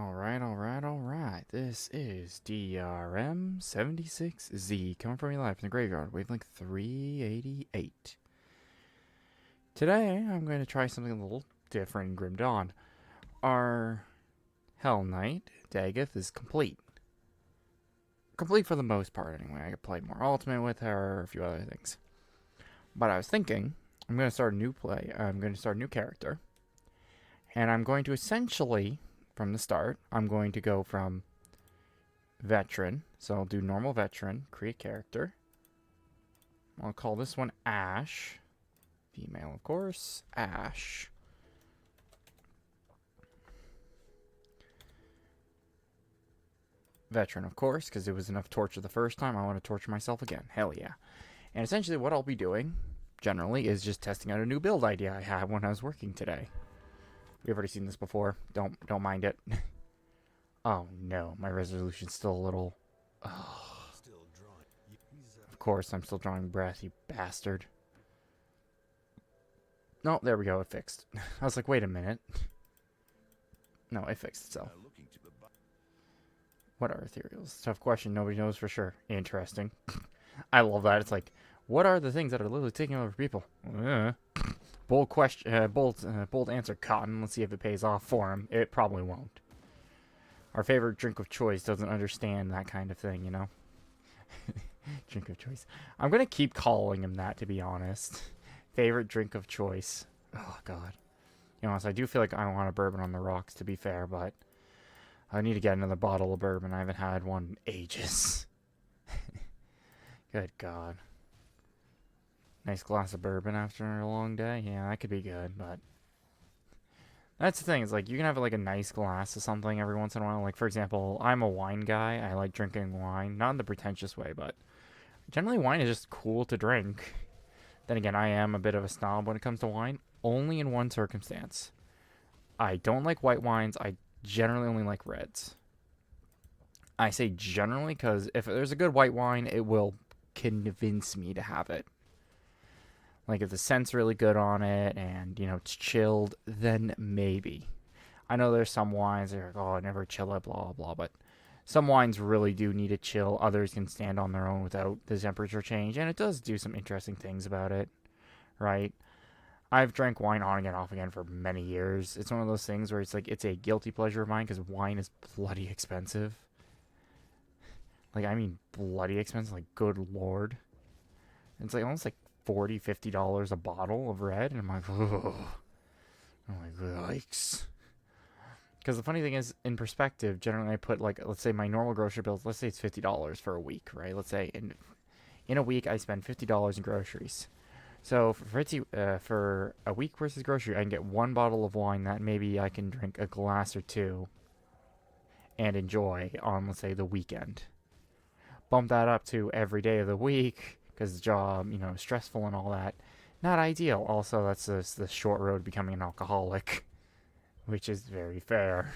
Alright. This is DRM76Z coming from you live from the graveyard, wavelength 388. Today, I'm going to try something a little different in Grim Dawn. Our Hell Knight, Dagath, is complete. Complete for the most part, anyway. I could play more Ultimate with her, a few other things. But I was thinking, I'm going to start a new character. And I'm going to essentially, from the start, I'm going to go from veteran. So I'll do normal veteran, create character. I'll call this one Ash. Female, of course. Ash. Veteran, of course, because it was enough torture the first time. I want to torture myself again. Hell yeah. And essentially what I'll be doing, generally, is just testing out a new build idea I had when I was working today. We've already seen this before. Don't mind it. Oh no, my resolution's still a little... Oh. Of course, I'm still drawing breath, you bastard. No, there we go, it fixed. I was like, wait a minute. No, it fixed itself. What are ethereals? Tough question, nobody knows for sure. Interesting. I love that. It's like, what are the things that are literally taking over people? Bold question, bold answer, Cotton. Let's see if it pays off for him. It probably won't. Our favorite drink of choice doesn't understand that kind of thing, you know? Drink of choice. I'm going to keep calling him that, to be honest. Favorite drink of choice. Oh, God. You know, honest, I do feel like I want a bourbon on the rocks, to be fair, but I need to get another bottle of bourbon. I haven't had one in ages. Good God. Nice glass of bourbon after a long day. Yeah, that could be good, but that's the thing. It's like you can have like a nice glass of something every once in a while. Like, for example, I'm a wine guy. I like drinking wine. Not in the pretentious way, but generally wine is just cool to drink. Then again, I am a bit of a snob when it comes to wine. Only in one circumstance. I don't like white wines. I generally only like reds. I say generally because if there's a good white wine, it will convince me to have it. Like, if the scent's really good on it and, you know, it's chilled, then maybe. I know there's some wines that are like, oh, I never chill it, blah, blah, but some wines really do need to chill. Others can stand on their own without the temperature change, and it does do some interesting things about it, right? I've drank wine on again, off again for many years. It's one of those things where it's like, it's a guilty pleasure of mine because wine is bloody expensive. Like, I mean, bloody expensive, like, good lord. It's like almost like $40-50 a bottle of red, and I'm like, oh, yikes. Because the funny thing is, in perspective, generally I put, like, let's say my normal grocery bill, let's say it's $50 for a week, right? Let's say in a week I spend $50 in groceries. So for a week versus grocery, I can get one bottle of wine that maybe I can drink a glass or two and enjoy on, let's say, the weekend. Bump that up to every day of the week, because the job, you know, stressful and all that. Not ideal. Also, that's the short road to becoming an alcoholic, which is very fair.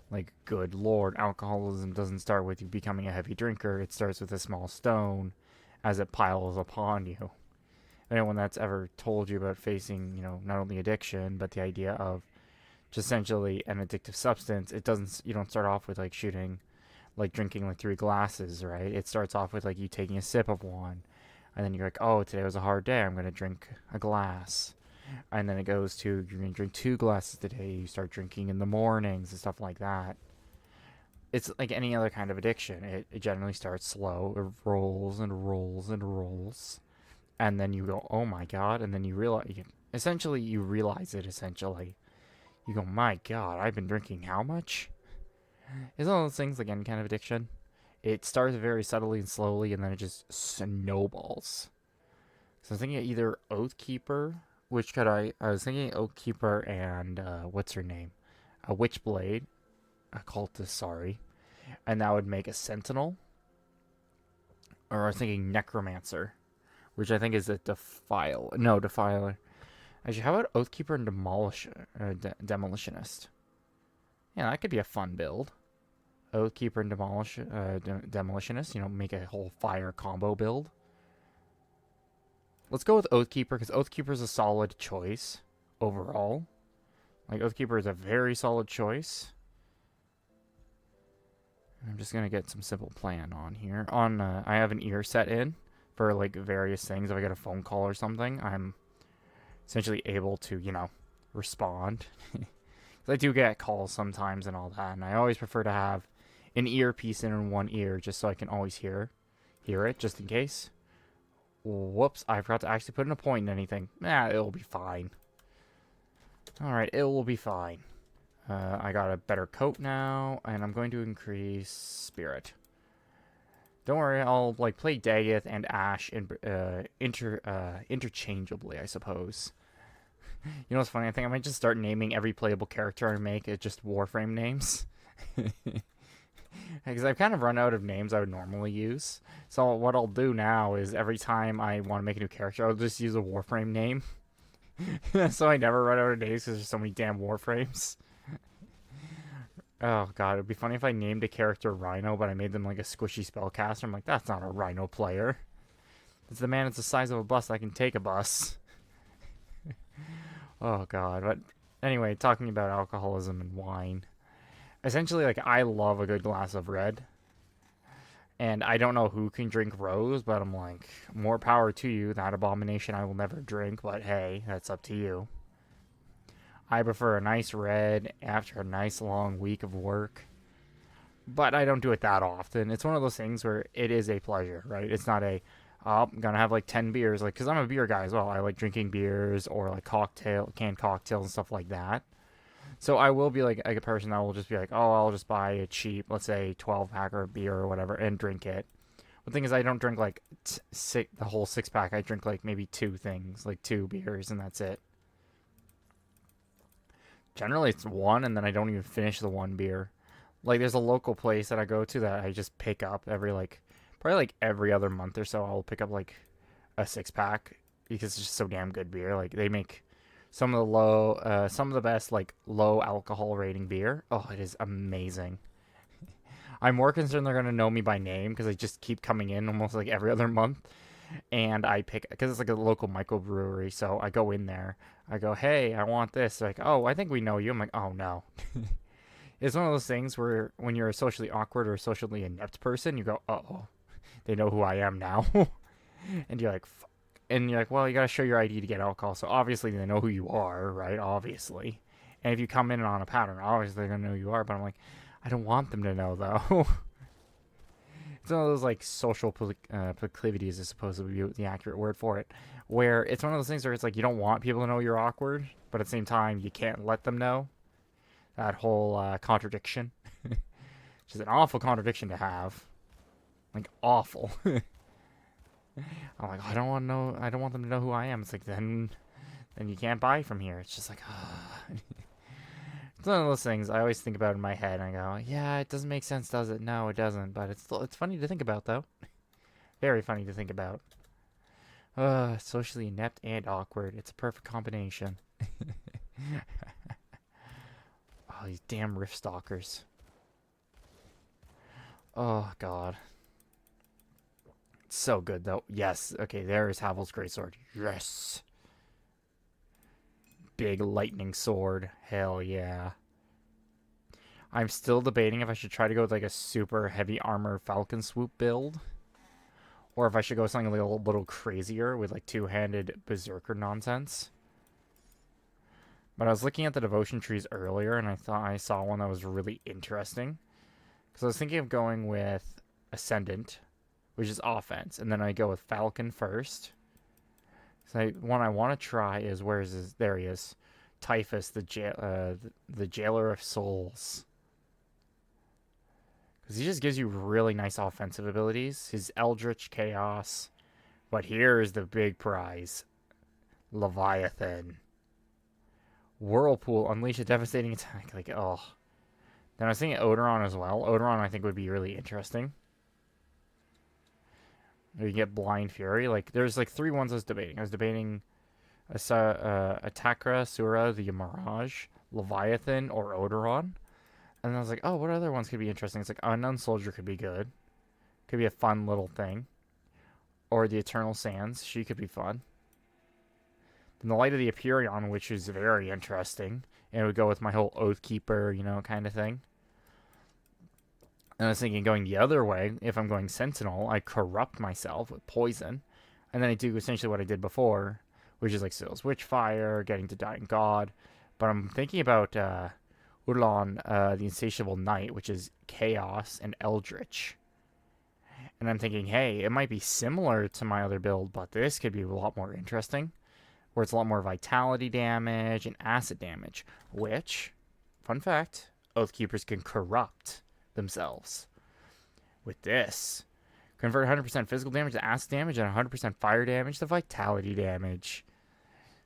Like, good lord, alcoholism doesn't start with you becoming a heavy drinker. It starts with a small stone as it piles upon you. Anyone that's ever told you about facing, you know, not only addiction, but the idea of just essentially an addictive substance, you don't start off with, like, drinking like 3 glasses, right? It starts off with like you taking a sip of one, and then you're like, oh, today was a hard day, I'm gonna drink a glass, and then it goes to you're gonna drink 2 glasses today. You start drinking in the mornings and stuff like that. It's like any other kind of addiction. It generally starts slow. It rolls and rolls and rolls, and then you go, oh my God, and then you realize it. Essentially, you go, my God, I've been drinking how much? It's one of those things, like any kind of addiction. It starts very subtly and slowly, and then it just snowballs. So I'm thinking either Oathkeeper, I was thinking Oathkeeper and, what's her name? A Witchblade. A cultist, sorry. And that would make a Sentinel. Or I was thinking Necromancer, which I think is a Defiler. Actually, how about Oathkeeper and Demolitionist? Yeah, that could be a fun build. Oathkeeper and Demolitionist, you know, make a whole fire combo build. Let's go with Oathkeeper, because Oathkeeper is a solid choice overall. Like, Oathkeeper is a very solid choice. I'm just gonna get some simple plan on here. I have an ear set in for like various things. If I get a phone call or something, I'm essentially able to, respond. I do get calls sometimes and all that, and I always prefer to have an earpiece in one ear just so I can always hear it, just in case. Whoops, I forgot to actually put in a point in anything. It'll be fine. Alright, it will be fine. I got a better coat now, and I'm going to increase spirit. Don't worry, I'll like play Dagath and Ash interchangeably, I suppose. You know what's funny? I think I might just start naming every playable character I make it just Warframe names. Because I've kind of run out of names I would normally use. So what I'll do now is every time I want to make a new character, I'll just use a Warframe name. So I never run out of names because there's so many damn Warframes. Oh god, it'd be funny if I named a character Rhino, but I made them like a squishy spellcaster. I'm like, that's not a Rhino player. It's the man that's the size of a bus that can take a bus. Oh god, but anyway, talking about alcoholism and wine. Essentially, like, I love a good glass of red. And I don't know who can drink rose, but I'm like, more power to you. That abomination I will never drink, but hey, that's up to you. I prefer a nice red after a nice long week of work. But I don't do it that often. It's one of those things where it is a pleasure, right? It's not a, oh, I'm gonna have like 10 beers, like, because I'm a beer guy as well. I like drinking beers or like canned cocktails and stuff like that. So I will be like a person that will just be like, oh, I'll just buy a cheap, let's say 12-pack or beer or whatever and drink it. The thing is, I don't drink like the whole 6-pack. I drink like maybe two things, like 2 beers, and that's it. Generally, it's one, and then I don't even finish the 1 beer. Like, there's a local place that I go to that I just pick up probably like every other month or so. I'll pick up like a 6-pack because it's just so damn good beer. Like, they make some of the best like low alcohol rating beer. Oh, it is amazing. I'm more concerned they're gonna know me by name because I just keep coming in almost like every other month, and I pick because it's like a local microbrewery. So I go in there. I go, hey, I want this. They're like, oh, I think we know you. I'm like, oh no. It's one of those things where when you're a socially awkward or a socially inept person, you go, oh, they know who I am now, and you're like, and you're like, well, you gotta show your ID to get alcohol. So obviously they know who you are, right? Obviously. And if you come in on a pattern, obviously they're gonna know who you are. But I'm like, I don't want them to know though. It's one of those like social proclivities is supposed to be the accurate word for it. Where it's one of those things where it's like you don't want people to know you're awkward, but at the same time you can't let them know. That whole contradiction. Which is an awful contradiction to have. Like awful. I'm like, I don't want them to know who I am. It's like, then you can't buy from here. It's just like, it's one of those things I always think about in my head. And I go, yeah, it doesn't make sense, does it? No, it doesn't. But it's funny to think about, though. Very funny to think about. Socially inept and awkward. It's a perfect combination. Oh, these damn rift stalkers. Oh, God. So good, though. Yes. Okay, there is Havel's Greatsword. Yes. Big lightning sword. Hell yeah. I'm still debating if I should try to go with like a super heavy armor Falcon Swoop build. Or if I should go with something like a little crazier with like 2-handed Berserker nonsense. But I was looking at the devotion trees earlier and I thought I saw one that was really interesting. Because I was thinking of going with Ascendant, which is offense, and then I go with Falcon first. So one I want to try is there he is, Typhus, the Jailer of Souls, because he just gives you really nice offensive abilities. His Eldritch Chaos, but here is the big prize: Leviathan, Whirlpool, unleash a devastating attack. Like, oh. Then I was thinking Odoron as well. Odoron I think would be really interesting. You get Blind Fury. Like, there's like 3 ones I was debating. I was debating Atakra, Sura, the Mirage, Leviathan, or Odoron. And I was like, oh, what other ones could be interesting? It's like Unknown Soldier could be good. Could be a fun little thing. Or the Eternal Sands. She could be fun. Then the Light of the Aperion, which is very interesting. And it would go with my whole Oathkeeper, kind of thing. And I was thinking going the other way, if I'm going Sentinel, I corrupt myself with poison. And then I do essentially what I did before, which is like Seal's Witchfire, getting to Dying God. But I'm thinking about Ulan, the Insatiable Knight, which is Chaos and Eldritch. And I'm thinking, hey, it might be similar to my other build, but this could be a lot more interesting, where it's a lot more vitality damage and acid damage, which, fun fact, Oathkeepers can corrupt themselves. With this, convert 100% physical damage to acid damage and 100% fire damage to vitality damage.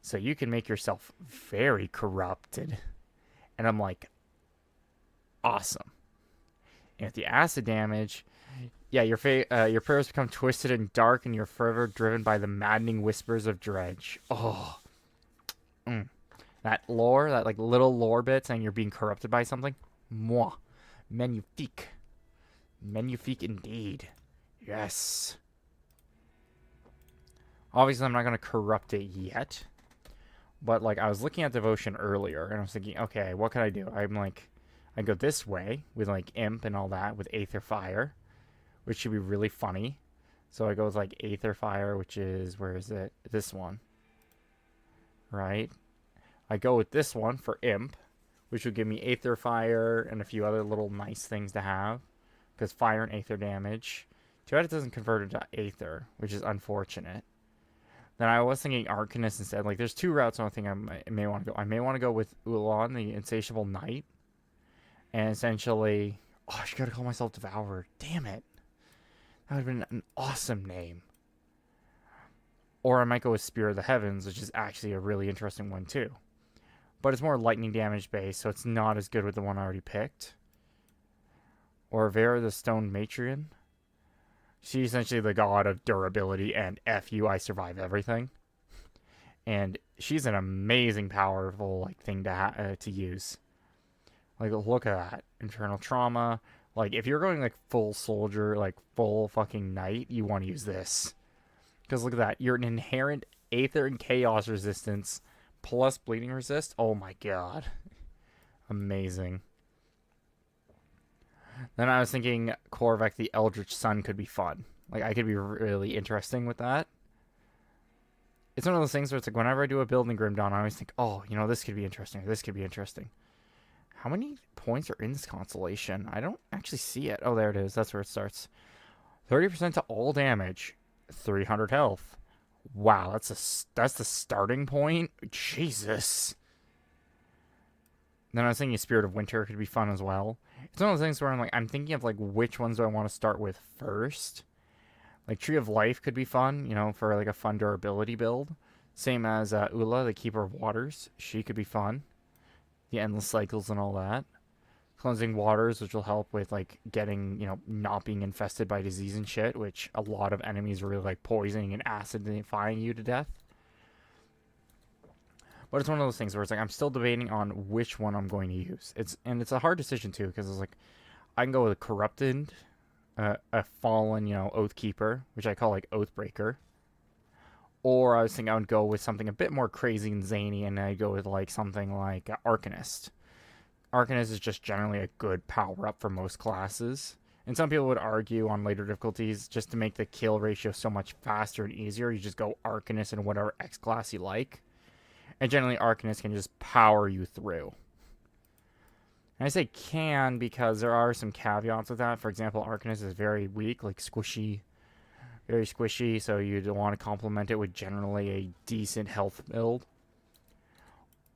So you can make yourself very corrupted. And I'm like, awesome. And with the acid damage, yeah, your prayers become twisted and dark, and you're forever driven by the maddening whispers of Dredge. Oh. That lore, that like little lore bit saying you're being corrupted by something. Mwah. Magnifique. Magnifique indeed. Yes. Obviously, I'm not going to corrupt it yet. But, like, I was looking at Devotion earlier, and I was thinking, okay, what can I do? I'm like, I go this way with, like, Imp and all that with Aether Fire, which should be really funny. So I go with, like, Aether Fire, which is, where is it? This one. Right? I go with this one for Imp, which would give me Aether Fire and a few other little nice things to have. Because Fire and Aether damage. Too bad it doesn't convert into Aether, which is unfortunate. Then I was thinking Arcanist instead. Like, there's two routes I think I may want to go. I may want to go with Ulan, the Insatiable Knight. And essentially... Oh, I gotta call myself Devourer. Damn it. That would have been an awesome name. Or I might go with Spear of the Heavens, which is actually a really interesting one too. But it's more lightning damage based, so it's not as good with the one I already picked. Or Vera the Stone Matrion. She's essentially the god of durability and F you, I survive everything. And she's an amazing, powerful like thing to use. Like, look at that. Internal Trauma. Like, if you're going like full soldier, like full fucking knight, you want to use this. Because look at that. You're an inherent Aether and Chaos resistance plus bleeding resist. Oh my god. Amazing. Then I was thinking Korvac the Eldritch Sun could be fun. Like, I could be really interesting with that. It's one of those things where it's like, whenever I do a build in Grim Dawn, I always think, oh, this could be interesting, or this could be interesting. How many points are in this constellation? I don't actually see it. Oh, there it is. That's where it starts. 30% to all damage. 300 health. Wow, that's the starting point? Jesus. Then I was thinking Spirit of Winter could be fun as well. It's one of those things where I'm thinking of like which ones do I want to start with first. Like Tree of Life could be fun, for like a fun durability build. Same as Ula, the Keeper of Waters. She could be fun. The Endless Cycles and all that. Cleansing Waters, which will help with like getting, not being infested by disease and shit, which a lot of enemies really like poisoning and acidifying you to death. But it's one of those things where it's like I'm still debating on which one I'm going to use. It's a hard decision too, because it's like I can go with a Corrupted, a Fallen, Oathkeeper, which I call like Oathbreaker. Or I was thinking I would go with something a bit more crazy and zany, and I'd go with like something like Arcanist. Arcanist is just generally a good power up for most classes. And some people would argue on later difficulties, just to make the kill ratio so much faster and easier, you just go Arcanist in whatever X class you like. And generally, Arcanist can just power you through. And I say can because there are some caveats with that. For example, Arcanist is very weak, like squishy, very squishy, so you'd want to complement it with generally a decent health build.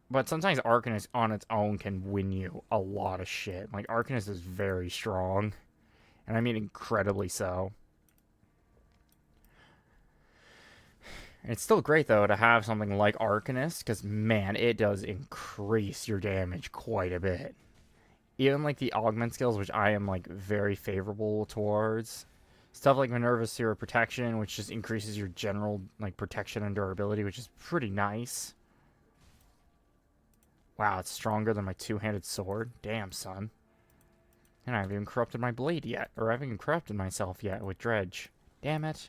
But sometimes Arcanist on its own can win you a lot of shit. Like, Arcanist is very strong. And I mean incredibly so. And it's still great, though, to have something like Arcanist, because, man, it does increase your damage quite a bit. Even, like, the augment skills, which I am, like, very favorable towards. Stuff like Minerva's Seer of Protection, which just increases your general, like, protection and durability, which is pretty nice. Wow, it's stronger than my two-handed sword. Damn, son. And I haven't even corrupted my blade yet. Or I haven't even corrupted myself yet with Dredge. Damn it.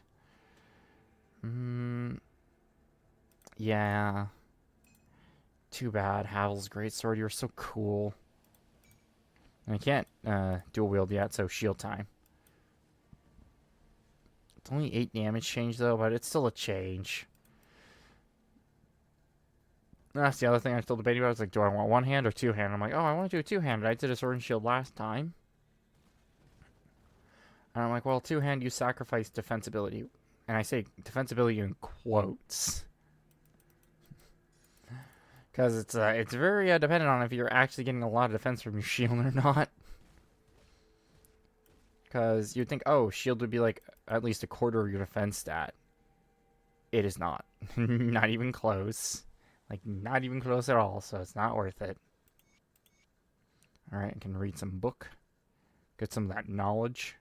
Yeah. Too bad. Havel's greatsword. You're so cool. And I can't dual wield yet, so shield time. It's only 8 damage change though, but it's still a change. That's the other thing I'm still debating about. It's like, do I want one hand or two hand? I'm like, oh, I want to do a two-handed. I did a sword and shield last time. And I'm like, well, two-hand, you sacrifice defensibility. And I say defensibility in quotes. Because it's very dependent on if you're actually getting a lot of defense from your shield or not. Because you'd think, oh, shield would be like at least a quarter of your defense stat. It is not. Not even close. Like, not even close at all, so it's not worth it. Alright, I can read some book. Get some of that knowledge.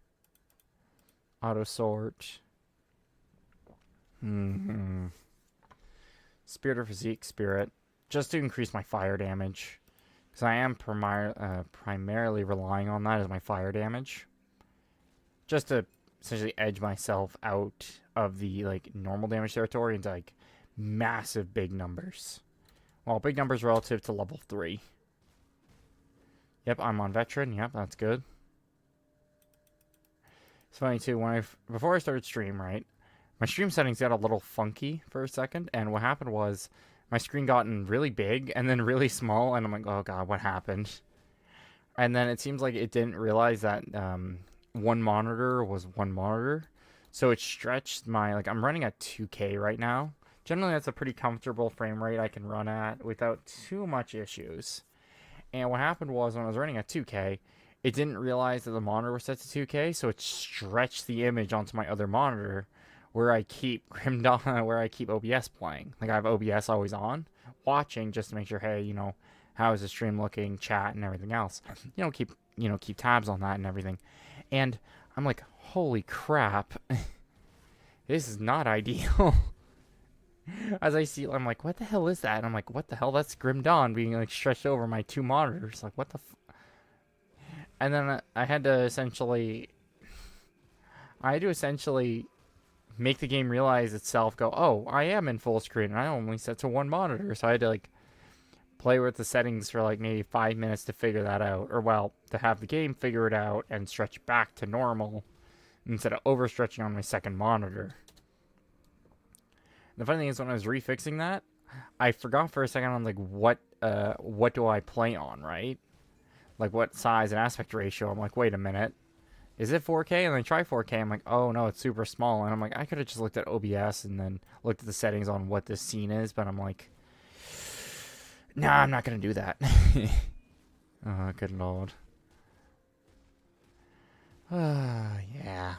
Auto sort. Spirit or physique spirit. Just to increase my fire damage. Because I am primarily relying on that as my fire damage. Just to essentially edge myself out of the like normal damage territory into like massive big numbers. Well, big numbers relative to level 3. Yep, I'm on veteran. Yep, that's good. It's funny too, before I started stream, right? My stream settings got a little funky for a second, and what happened was my screen gotten really big and then really small, and I'm like, oh god, what happened? And then it seems like it didn't realize that one monitor was one monitor, so it stretched my, like, I'm running at 2K right now. Generally, that's a pretty comfortable frame rate I can run at without too much issues. And what happened was when I was running at 2K, it didn't realize that the monitor was set to 2K, so it stretched the image onto my other monitor where I keep where I keep OBS playing. Like, I have OBS always on, watching just to make sure, hey, how is the stream looking, chat, and everything else. Keep tabs on that and everything. And I'm like, holy crap, this is not ideal. As I see, I'm like, what the hell is that? And I'm like, what the hell? That's Grim Dawn being like stretched over my 2 monitors. Like, what the And then I had to essentially make the game realize itself, go, oh, I am in full screen, and I only set to 1 monitor. So I had to, like, play with the settings for, like, maybe 5 minutes to figure that out. Or, well, to have the game figure it out and stretch back to normal instead of overstretching on my second monitor. The funny thing is, when I was refixing that, I forgot for a second on, like, what do I play on, right? Like, what size and aspect ratio? I'm like, wait a minute. Is it 4K? And then I try 4K. I'm like, oh, no, it's super small. And I'm like, I could have just looked at OBS and then looked at the settings on what this scene is. But I'm like, nah, I'm not going to do that. Oh, good lord. Yeah.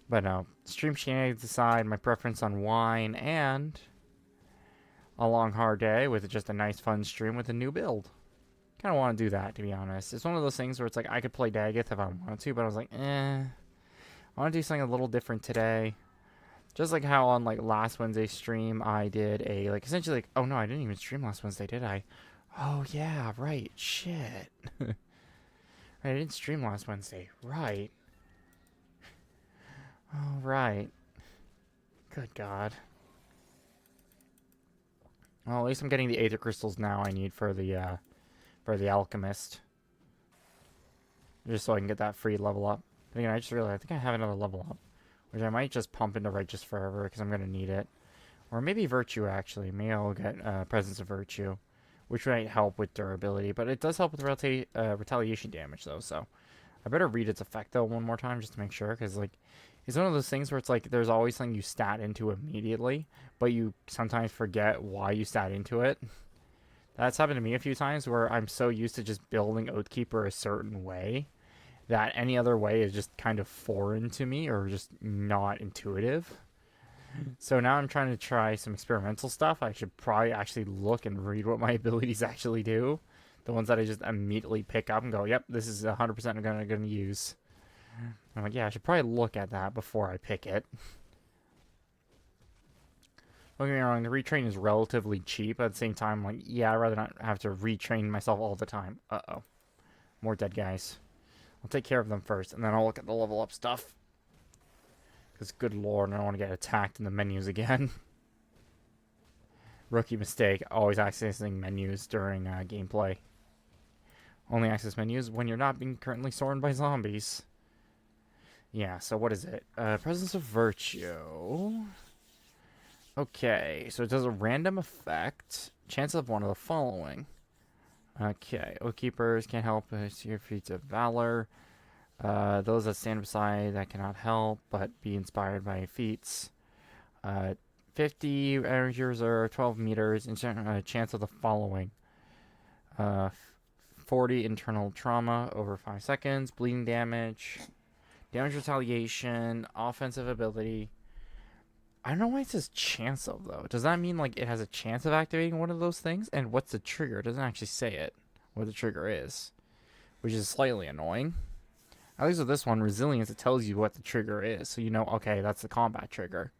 But no, stream shenanigans aside, my preference on wine and a long hard day with just a nice fun stream with a new build. Kind of want to do that, to be honest. It's one of those things where it's like I could play Dagath if I wanted to, but I was like, I want to do something a little different today. Just like how on like last Wednesday's stream I did a like essentially like, oh no, I didn't even stream last Wednesday, did I? Oh yeah, right. Shit. Right, I didn't stream last Wednesday. Right. Oh right. Good God. Well, at least I'm getting the Aether Crystals now I need for the Alchemist. Just so I can get that free level up. But again, I just realized I think I have another level up. Which I might just pump into Righteous Forever because I'm going to need it. Or maybe Virtue, actually. Maybe I'll get Presence of Virtue. Which might help with durability. But it does help with retaliation damage, though. So I better read its effect, though, one more time just to make sure. Because, like, it's one of those things where it's like there's always something you stat into immediately. But you sometimes forget why you stat into it. That's happened to me a few times where I'm so used to just building Oathkeeper a certain way that any other way is just kind of foreign to me or just not intuitive. So now I'm trying to try some experimental stuff. I should probably actually look and read what my abilities actually do. The ones that I just immediately pick up and go, yep, this is 100% I'm going to use. I'm like, yeah, I should probably look at that before I pick it. Don't get me wrong, the retrain is relatively cheap. At the same time, like, yeah, I'd rather not have to retrain myself all the time. Uh-oh. More dead guys. I'll take care of them first, and then I'll look at the level up stuff. Because, good lord, I don't want to get attacked in the menus again. Rookie mistake, always accessing menus during gameplay. Only access menus when you're not being currently stormed by zombies. Yeah, so what is it? Presence of Virtue. Okay, so it does a random effect. Chance of one of the following. Okay, Oath Keepers can't help but your feats of valor. Those that stand beside that cannot help but be inspired by feats. 50 energy reserve, 12 meters, chance of the following. 40 internal trauma over 5 seconds, bleeding damage, damage retaliation, offensive ability. I don't know why it says chance of, though. Does that mean, like, it has a chance of activating one of those things? And what's the trigger? It doesn't actually say it, what the trigger is, which is slightly annoying. At least with this one, resilience, it tells you what the trigger is. So you know, okay, that's the combat trigger.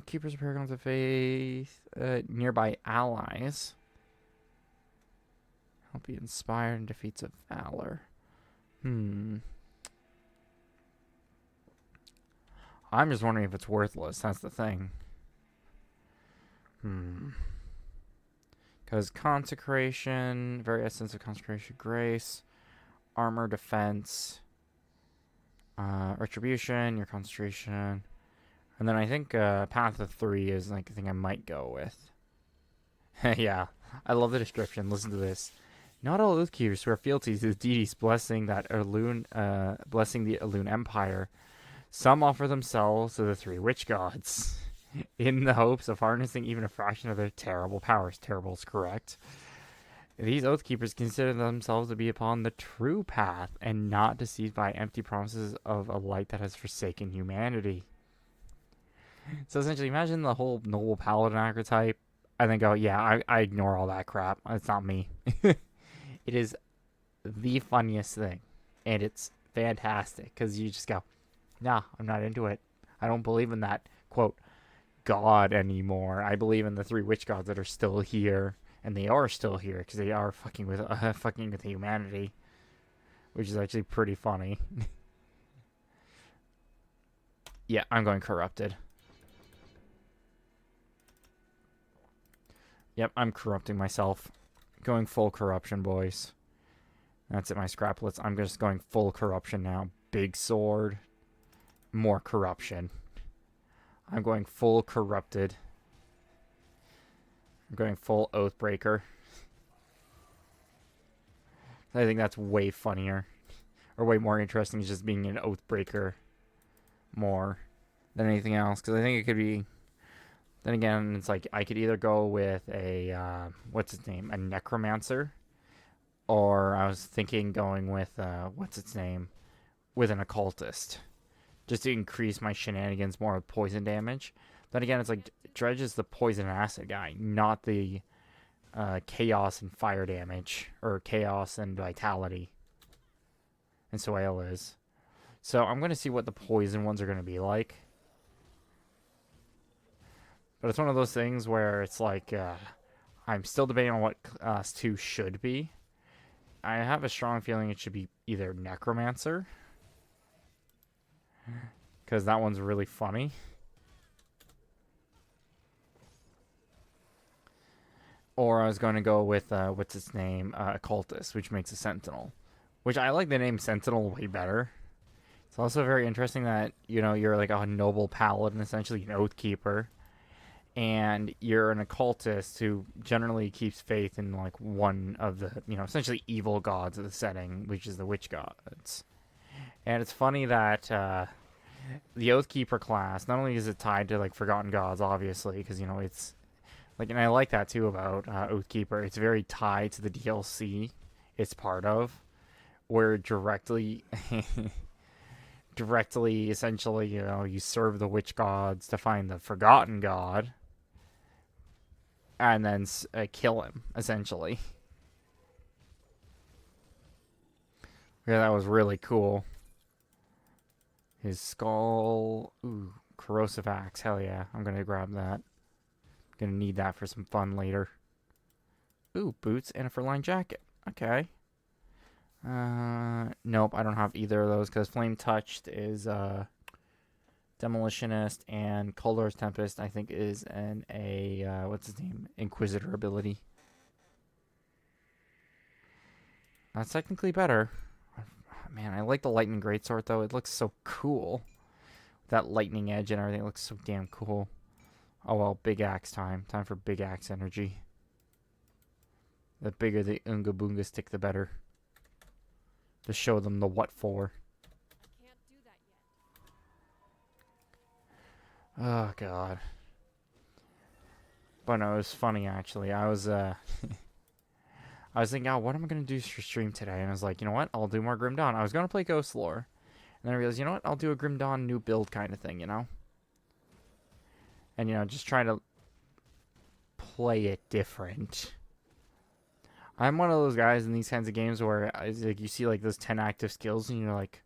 Keepers of Paragons of Faith. Nearby allies. Help be inspired in defeats of valor. I'm just wondering if it's worthless. That's the thing. Because consecration, very essence of consecration, grace, armor, defense, retribution, your concentration, and then I think path of 3 is like the thing I might go with. Yeah, I love the description. Listen to this. Not all Oathkeepers swear fealty to the deities blessing the Elune Empire. Some offer themselves to the 3 witch gods, in the hopes of harnessing even a fraction of their terrible powers. Terrible is correct. These Oathkeepers consider themselves to be upon the true path, and not deceived by empty promises of a light that has forsaken humanity. So essentially, imagine the whole noble paladin archetype, and then go, yeah, I ignore all that crap. It's not me. It is the funniest thing, and it's fantastic, because you just go, nah, I'm not into it. I don't believe in that, quote, god anymore. I believe in the 3 witch gods that are still here, and they are still here, because they are fucking with humanity, which is actually pretty funny. Yeah, I'm going corrupted. Yep, I'm corrupting myself. Going full corruption, boys. That's it, my scraplets. I'm just going full corruption now. Big sword. More corruption. I'm going full corrupted. I'm going full Oathbreaker. I think that's way funnier. Or way more interesting is just being an Oathbreaker more than anything else. Because I think it could be... Then again, it's like I could either go with a... what's its name? A Necromancer. Or I was thinking going with... what's its name? With an Occultist. Just to increase my shenanigans more with poison damage. Then again, it's like Dredge is the poison acid guy, not the chaos and fire damage, or chaos and vitality. And Swale is. So I'm going to see what the poison ones are going to be like. But it's one of those things where it's like, I'm still debating on what class 2 should be. I have a strong feeling it should be either Necromancer, because that one's really funny. Or I was going to go with, what's its name? Occultist, which makes a Sentinel. Which I like the name Sentinel way better. It's also very interesting that, you know, you're like a noble paladin, essentially an Oathkeeper. And you're an occultist who generally keeps faith in, like, one of the, you know, essentially evil gods of the setting, which is the witch gods. And it's funny that the Oathkeeper class, not only is it tied to, like, Forgotten Gods, obviously, because, you know, it's, like, and I like that, too, about Oathkeeper. It's very tied to the DLC it's part of, where directly, essentially, you know, you serve the witch gods to find the Forgotten God, and then kill him, essentially. Yeah, that was really cool. His skull. Ooh, corrosive axe. Hell yeah, I'm gonna grab that. Gonna need that for some fun later. Ooh, boots and a fur-lined jacket. Okay. Nope, I don't have either of those because Flame Touched is, does Demolitionist, and Coldor's Tempest, I think, is what's his name? Inquisitor ability. That's technically better. Man, I like the Lightning Greatsword, though. It looks so cool. That lightning edge and everything looks so damn cool. Oh, well, big axe time. Time for big axe energy. The bigger the Oonga Boonga stick, the better. To show them the what for. Can't do that yet. Oh, God. But no, it was funny, actually. I was thinking, oh, what am I going to do for stream today? And I was like, you know what? I'll do more Grim Dawn. I was going to play Ghost Lore. And then I realized, you know what? I'll do a Grim Dawn new build kind of thing, you know? And, just try to play it different. I'm one of those guys in these kinds of games where like you see like those 10 active skills and you're like,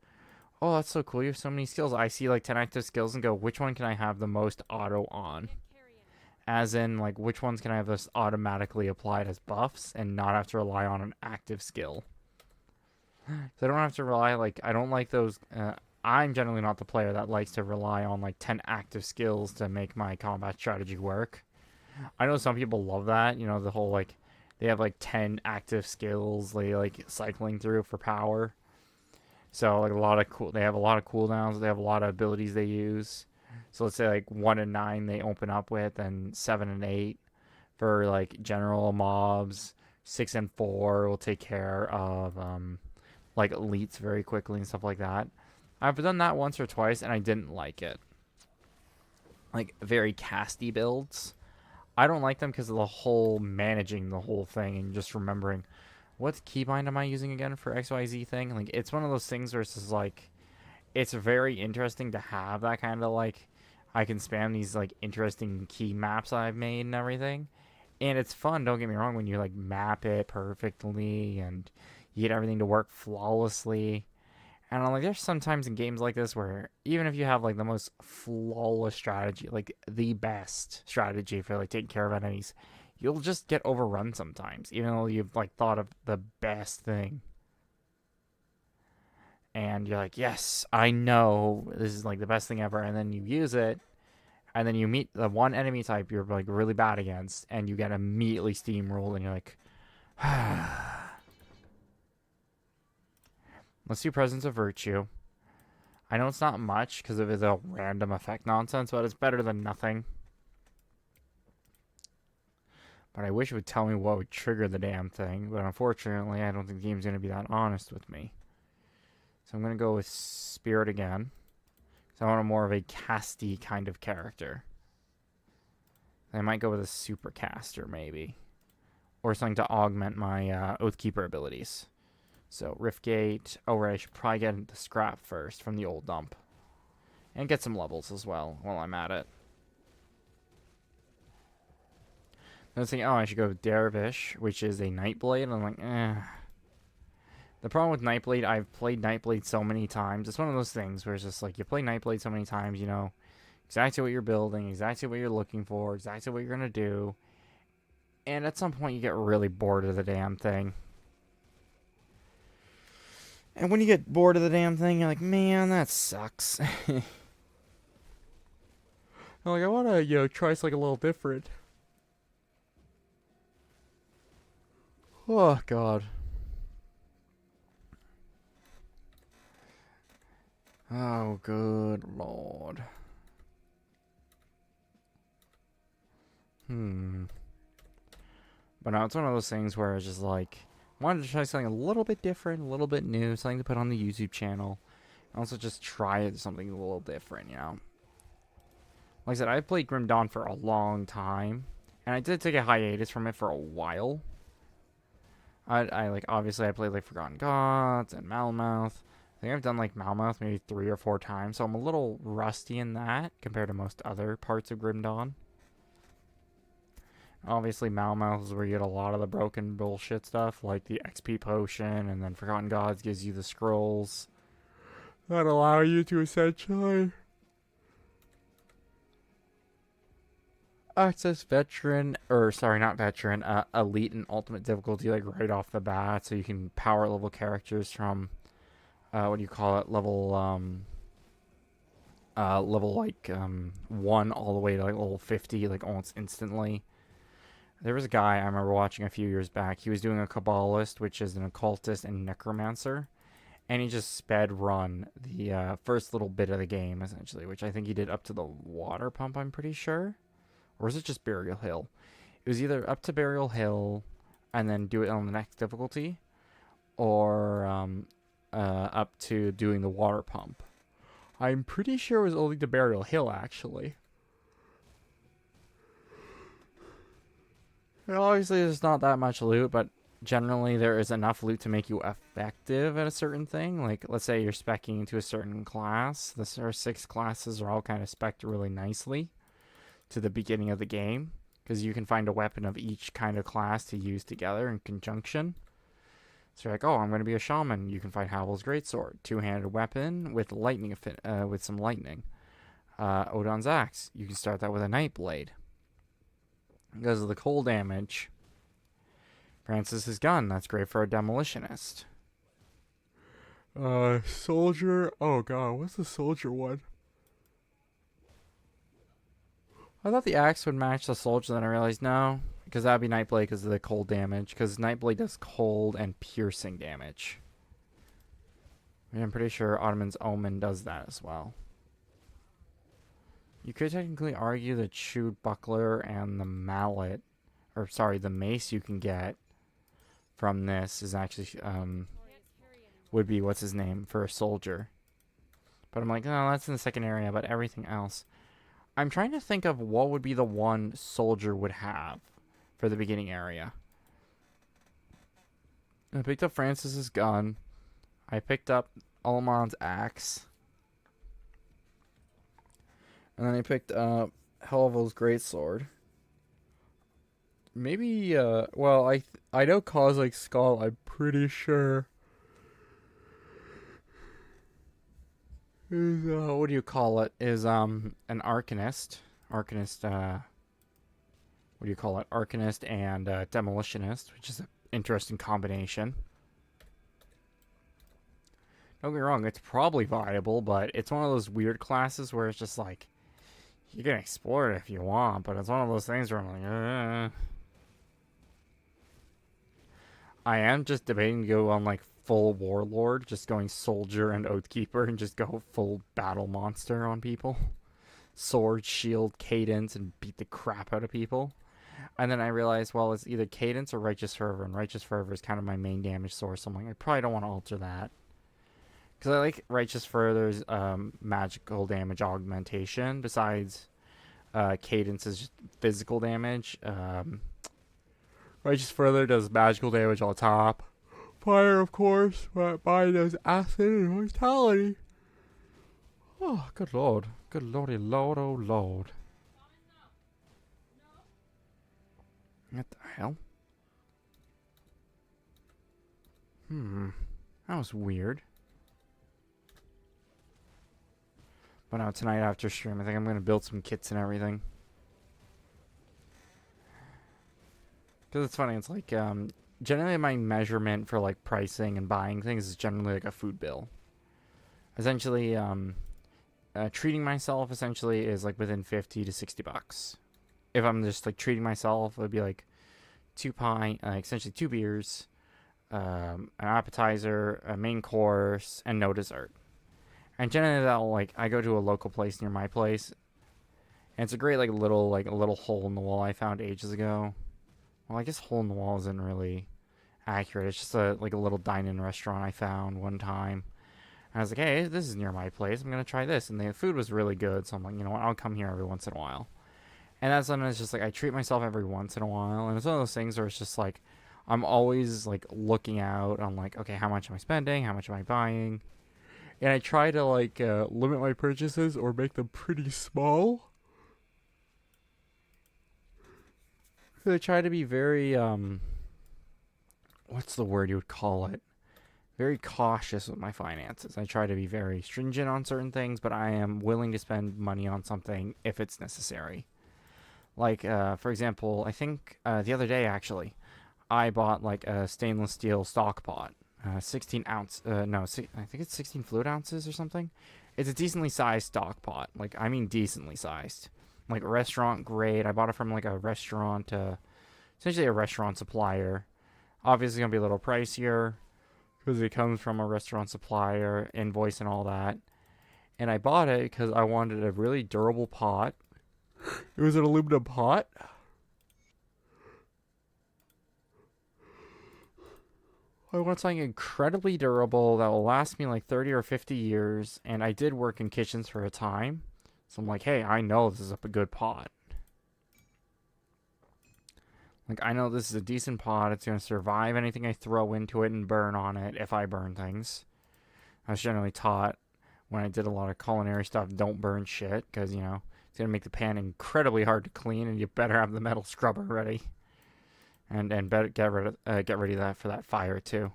oh, that's so cool. You have so many skills. I see like 10 active skills and go, which one can I have the most auto on? As in, like, which ones can I have this automatically applied as buffs and not have to rely on an active skill? So I don't have to rely, like, I don't like those. I'm generally not the player that likes to rely on, like, 10 active skills to make my combat strategy work. I know some people love that, the whole, like, they have, like, 10 active skills they, like, cycling through for power. So, like, they have a lot of cooldowns, they have a lot of abilities they use. So let's say like 1 and 9 they open up with, and 7 and 8 for like general mobs. 6 and 4 will take care of like elites very quickly and stuff like that. I've done that once or twice and I didn't like it. Like very casty builds. I don't like them because of the whole managing the whole thing and just remembering what keybind am I using again for XYZ thing. Like it's one of those things where it's just like it's very interesting to have that kind of like I can spam these like interesting key maps I've made and everything. And it's fun, don't get me wrong, when you like map it perfectly and you get everything to work flawlessly. And I'm like, there's sometimes in games like this where even if you have like the most flawless strategy, like the best strategy for like taking care of enemies, you'll just get overrun sometimes, even though you've like thought of the best thing. And you're like, yes, I know this is like the best thing ever. And then you use it, and then you meet the one enemy type you're like really bad against, and you get immediately steamrolled, and you're like, let's do Presence of Virtue. I know it's not much because of the random effect nonsense, but it's better than nothing. But I wish it would tell me what would trigger the damn thing. But unfortunately, I don't think the game's going to be that honest with me. So I'm going to go with Spirit again. So I want a more of a casty kind of character. I might go with a super caster maybe. Or something to augment my Oathkeeper abilities. So Riftgate. Oh, right, I should probably get the scrap first from the old dump. And get some levels as well while I'm at it. I was thinking, oh, I should go with Dervish, which is a Nightblade. And I'm like, eh. The problem with Nightblade, I've played Nightblade so many times. It's one of those things where it's just like you play Nightblade so many times, you know exactly what you're building, exactly what you're looking for, exactly what you're going to do. And at some point you get really bored of the damn thing. And when you get bored of the damn thing, you're like, man, that sucks. I'm like, I want to, try something a little different. Oh, God. Oh, good Lord. But no, it's one of those things where it's just like, I wanted to try something a little bit different, a little bit new, something to put on the YouTube channel. And also just try something a little different, Like I said, I played Grim Dawn for a long time. And I did take a hiatus from it for a while. I like, obviously I played like Forgotten Gods and Malmouth. I think I've done like Malmouth maybe 3 or 4 times, so I'm a little rusty in that compared to most other parts of Grim Dawn. Obviously, Malmouth is where you get a lot of the broken bullshit stuff, like the XP potion, and then Forgotten Gods gives you the scrolls that allow you to essentially access veteran, or sorry, not veteran, elite and ultimate difficulty like right off the bat, so you can power level characters from level level like 1 all the way to like level 50, like almost instantly. There was a guy I remember watching a few years back. He was doing a Kabbalist, which is an occultist and necromancer, and he just sped run the first little bit of the game essentially, which I think he did up to the water pump. I'm pretty sure, or was it just Burial Hill? It was either up to Burial Hill, and then do it on the next difficulty, or up to doing the water pump. I'm pretty sure it was only to Burial Hill actually. And obviously, there's not that much loot, but generally there is enough loot to make you effective at a certain thing. Like, let's say you're specking into a certain class. The first 6 classes are all kind of spec'd really nicely to the beginning of the game, because you can find a weapon of each kind of class to use together in conjunction. So you're like, oh, I'm going to be a shaman. You can find Havel's greatsword, 2-handed weapon with lightning, with some lightning. Odin's axe. You can start that with a night blade because of the cold damage. Francis's gun. That's great for a demolitionist. Soldier. Oh god, what's the soldier one? I thought the axe would match the soldier, then I realized no, because that'd be Nightblade because of the cold damage. Because Nightblade does cold and piercing damage. And I'm pretty sure Ottoman's Omen does that as well. You could technically argue the chewed buckler and the mallet, or sorry, the mace you can get from this is actually would be what's his name for a soldier. But I'm like, no, that's in the second area. But everything else, I'm trying to think of what would be the one soldier would have for the beginning area. I picked up Francis's gun. I picked up Alamon's axe. And then I picked up Helvo's greatsword. Maybe, well, I know Cosmic Skull, I'm pretty sure. Is, what do you call it? Is, an Arcanist. Arcanist, what do you call it? Arcanist and, Demolitionist, which is an interesting combination. Don't get me wrong, it's probably viable, but it's one of those weird classes where it's just like, you can explore it if you want, but it's one of those things where I'm like, I am just debating to go on like full warlord, just going soldier and oathkeeper, and just go full battle monster on people. Sword, shield, cadence, and beat the crap out of people. And then I realized, well, it's either cadence or righteous fervor, and righteous fervor is kind of my main damage source. So I'm like, I probably don't want to alter that. Because I like Righteous Further's magical damage augmentation, besides Cadence is just physical damage. Righteous Further does magical damage on top. Fire, of course, but mine does acid and mortality. Oh, good lord. Good lordy lord, oh lord. What the hell? That was weird. But now tonight after stream, I think I'm going to build some kits and everything. Because it's funny, it's like, generally my measurement for like pricing and buying things is generally like a food bill. Essentially, treating myself essentially is like within 50 to 60 bucks. If I'm just like treating myself, it would be like 2 pint, essentially 2 beers, an appetizer, a main course, and no dessert. And generally that'll like, I go to a local place near my place, and it's a great like a little hole in the wall I found ages ago. Well, I guess hole in the wall isn't really accurate. It's just a little dine-in restaurant I found one time. And I was like, hey, this is near my place. I'm gonna try this, and the food was really good. So I'm like, you know what? I'll come here every once in a while. And that's when it's just like I treat myself every once in a while, and it's one of those things where it's just like I'm always like looking out on like, okay, how much am I spending? How much am I buying? And I try to like limit my purchases or make them pretty small. So I try to be very what's the word you would call it? Very cautious with my finances. I try to be very stringent on certain things, but I am willing to spend money on something if it's necessary. Like for example, I think the other day actually, I bought like a stainless steel stock pot. 16 ounce, I think it's 16 fluid ounces or something. It's a decently sized stock pot. Like, I mean decently sized. Like, restaurant grade. I bought it from like a restaurant, essentially a restaurant supplier. Obviously gonna be a little pricier because it comes from a restaurant supplier, invoice and all that. And I bought it because I wanted a really durable pot. It was an aluminum pot. I want something incredibly durable that will last me like 30 or 50 years. And I did work in kitchens for a time. So I'm like, hey, I know this is a good pot. Like, I know this is a decent pot. It's going to survive anything I throw into it and burn on it if I burn things. I was generally taught when I did a lot of culinary stuff, don't burn shit because, you know, it's going to make the pan incredibly hard to clean and you better have the metal scrubber ready. And better get ready that for that fire too.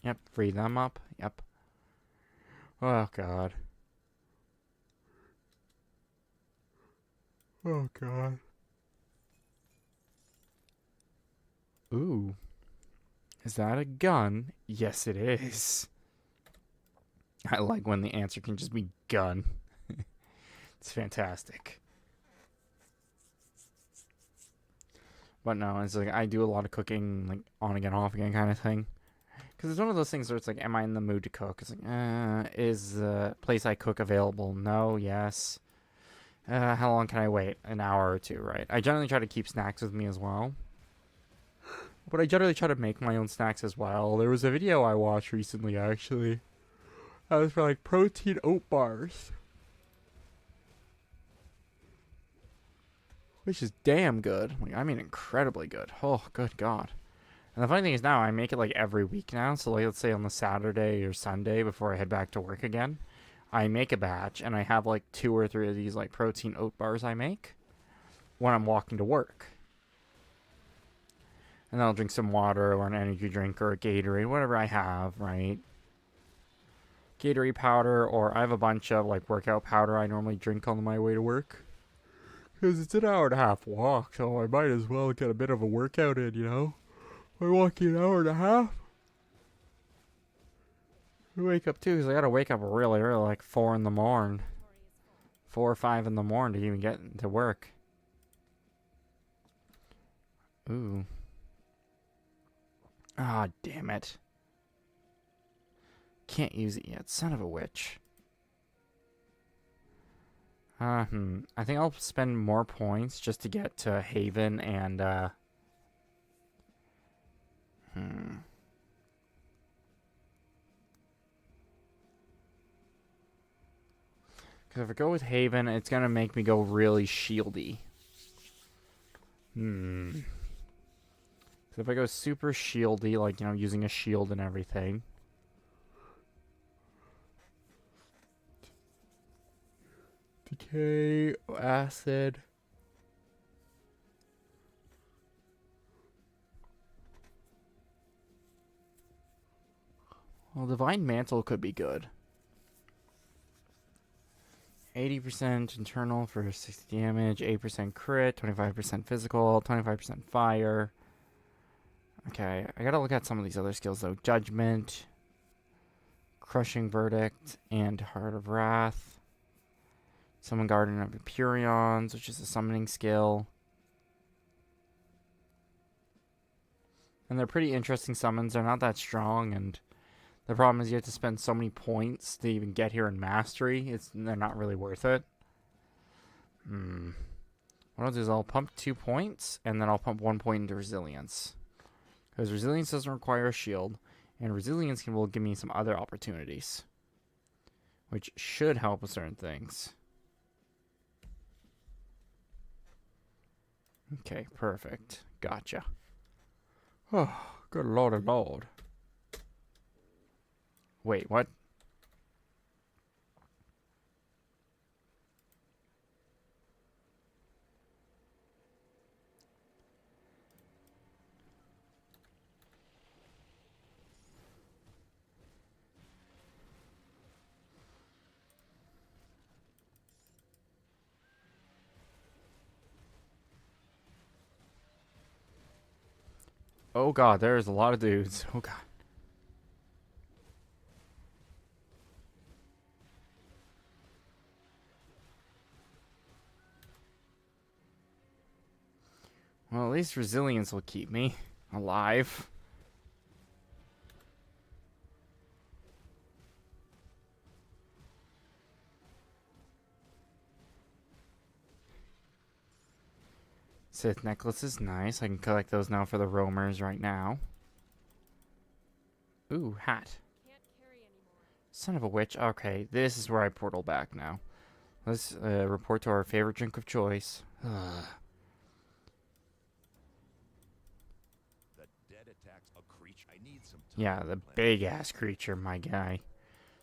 Yep, free them up. Yep. Oh god. Oh god. Ooh. Is that a gun? Yes, it is. I like when the answer can just be gun. It's fantastic. But no, it's like I do a lot of cooking, like on again, off again kind of thing. Because it's one of those things where it's like, am I in the mood to cook? It's like, is the place I cook available? No, yes. How long can I wait? An hour or two, right? I generally try to keep snacks with me as well. But I generally try to make my own snacks as well. There was a video I watched recently, actually. That was for like protein oat bars. Which is damn good. Like, I mean, incredibly good. Oh, good God. And the funny thing is now, I make it like every week now. So, like, let's say on the Saturday or Sunday before I head back to work again, I make a batch and I have like 2 or 3 of these like protein oat bars I make when I'm walking to work. And then I'll drink some water or an energy drink or a Gatorade, whatever I have, right? Gatorade powder, or I have a bunch of like workout powder I normally drink on my way to work. Because it's an hour and a half walk, so I might as well get a bit of a workout in, you know? We're walking an hour and a half. I wake up too, because I gotta wake up really early, like 4 in the morning. 4 or 5 in the morning to even get to work. Ooh. Ah, damn it. Can't use it yet, son of a witch. I think I'll spend more points just to get to Haven and, Because if I go with Haven, it's going to make me go really shieldy. So if I go super shieldy, like, you know, using a shield and everything. Decay, acid. Well, Divine Mantle could be good. 80% internal for 60 damage, 8% crit, 25% physical, 25% fire. Okay, I gotta look at some of these other skills though. Judgment, Crushing Verdict, and Heart of Wrath. Summon Guardian of Empyreans, which is a summoning skill. And they're pretty interesting summons. They're not that strong, and the problem is you have to spend so many points to even get here in Mastery. They're not really worth it. What I'll do is I'll pump 2 points, and then I'll pump 1 point into Resilience. Because Resilience doesn't require a shield, and Resilience will give me some other opportunities. Which should help with certain things. Okay, perfect. Gotcha. Oh, good lordy lord. Wait, what? Oh god, there's a lot of dudes. Oh god. Well, at least resilience will keep me alive. Sith necklace is nice. I can collect those now for the roamers right now. Ooh, hat. Can't carry anymore. Son of a witch. Okay, this is where I portal back now. Let's report to our favorite drink of choice. The dead attacks a creature. I need some time. Yeah, to the plan. big ass creature, my guy.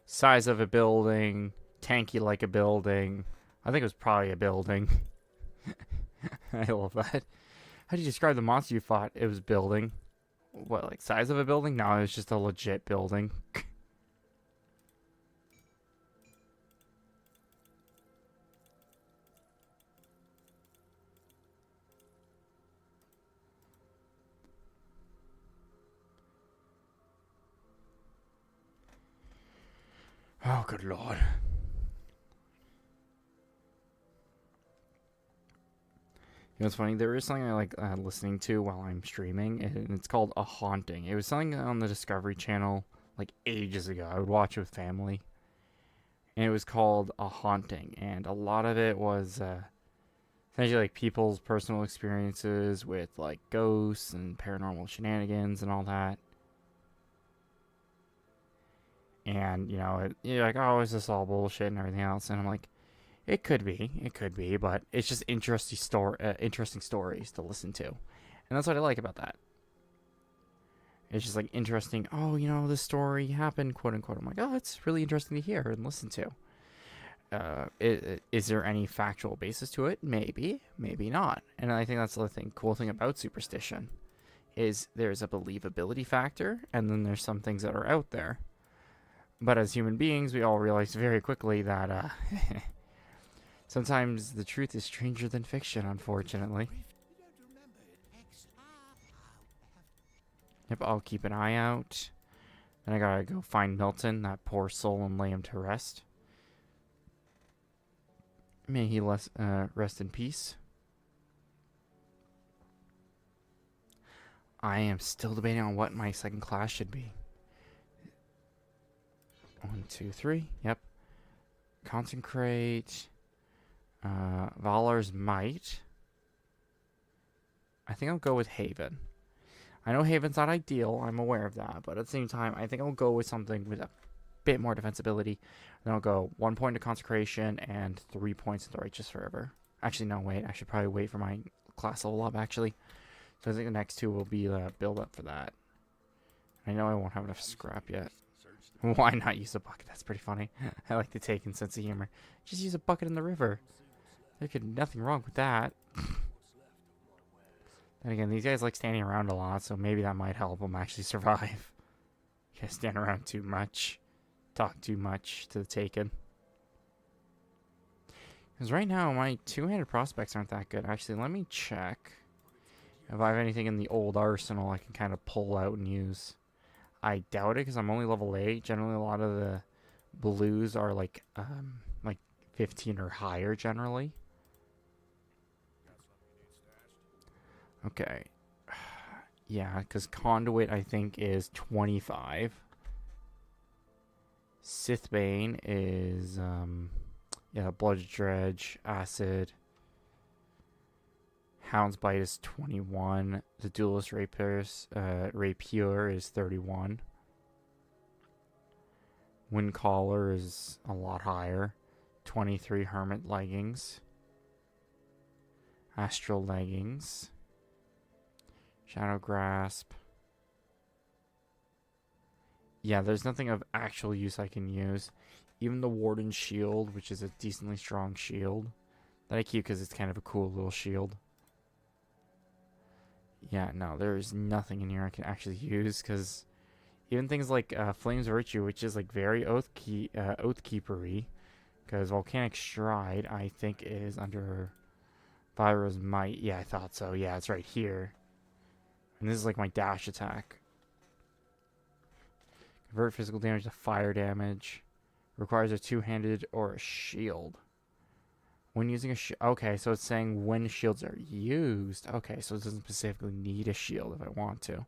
Size of a building, tanky like a building. I think it was probably a building. I love that. How do you describe the monster you fought? It was building. What, like size of a building? No, it was just a legit building. Oh, good lord. You know what's funny? There is something I like listening to while I'm streaming, and it's called A Haunting. It was something on the Discovery Channel like ages ago. I would watch it with family, and it was called A Haunting, and a lot of it was essentially like people's personal experiences with like ghosts and paranormal shenanigans and all that. And you know, you're like, oh, is this all bullshit and everything else? And I'm like, it could be, but it's just interesting stories to listen to, and that's what I like about that. It's just like interesting. Oh, you know, this story happened, quote unquote. I'm like, oh, it's really interesting to hear and listen to. Is there any factual basis to it? Maybe, maybe not. And I think that's the cool thing about superstition, is there's a believability factor, and then there's some things that are out there. But as human beings, we all realize very quickly that sometimes the truth is stranger than fiction, unfortunately. Yep, I'll keep an eye out. Then I gotta go find Milton, that poor soul, and lay him to rest. May he rest in peace. I am still debating on what my second class should be. 1, 2, 3. Yep. Consecrate. Valor's Might. I think I'll go with Haven. I know Haven's not ideal. I'm aware of that. But at the same time, I think I'll go with something with a bit more defensibility. Then I'll go 1 point to Consecration and 3 points into Righteous Forever. Actually, no, wait. I should probably wait for my class level up, actually. So I think the next two will be the build up for that. I know I won't have enough scrap yet. Why not use a bucket? That's pretty funny. I like the Taken sense of humor. Just use a bucket in the river. There could be nothing wrong with that. Then again, these guys like standing around a lot, so maybe that might help them actually survive. You guys stand around too much. Talk too much to the Taken. Because right now, my two-handed prospects aren't that good. Actually, let me check if I have anything in the old arsenal I can kind of pull out and use. I doubt it because I'm only level 8. Generally, a lot of the blues are like 15 or higher generally. Okay. Yeah, because Conduit, I think, is 25. Sithbane is, Blood Dredge, Acid. Hound's Bite is 21. The Duelist Rapier is 31. Windcaller is a lot higher. 23 Hermit Leggings. Astral Leggings. Shadow Grasp. Yeah, there's nothing of actual use I can use. Even the Warden Shield, which is a decently strong shield, that I keep because it's kind of a cool little shield. Yeah, no, there's nothing in here I can actually use because even things like Flame's Virtue, which is like very Oathkeeper-y, because Volcanic Stride, I think, is under Vyra's Might. Yeah, I thought so. Yeah, it's right here. And this is like my dash attack. Convert physical damage to fire damage. Requires a two-handed or a shield. When using a shield. Okay, so it's saying when shields are used. Okay, so it doesn't specifically need a shield if I want to.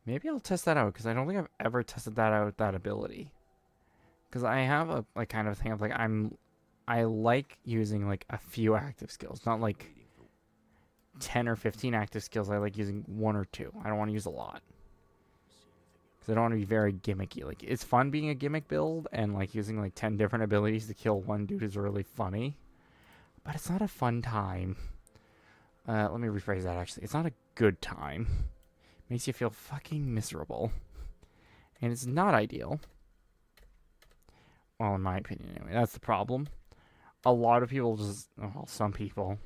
Maybe I'll test that out because I don't think I've ever tested that out, that ability. Because I have a like kind of thing of like I like using like a few active skills, not like Waiting for 10 or 15 active skills. I like using one or two. I don't want to use a lot because I don't want to be very gimmicky. Like it's fun being a gimmick build and like using like 10 different abilities to kill one dude is really funny, but it's not a fun time. Let me rephrase that. Actually, it's not a good time. It makes you feel fucking miserable, and it's not ideal. Well, in my opinion, anyway. That's the problem. A lot of people just, well, some people.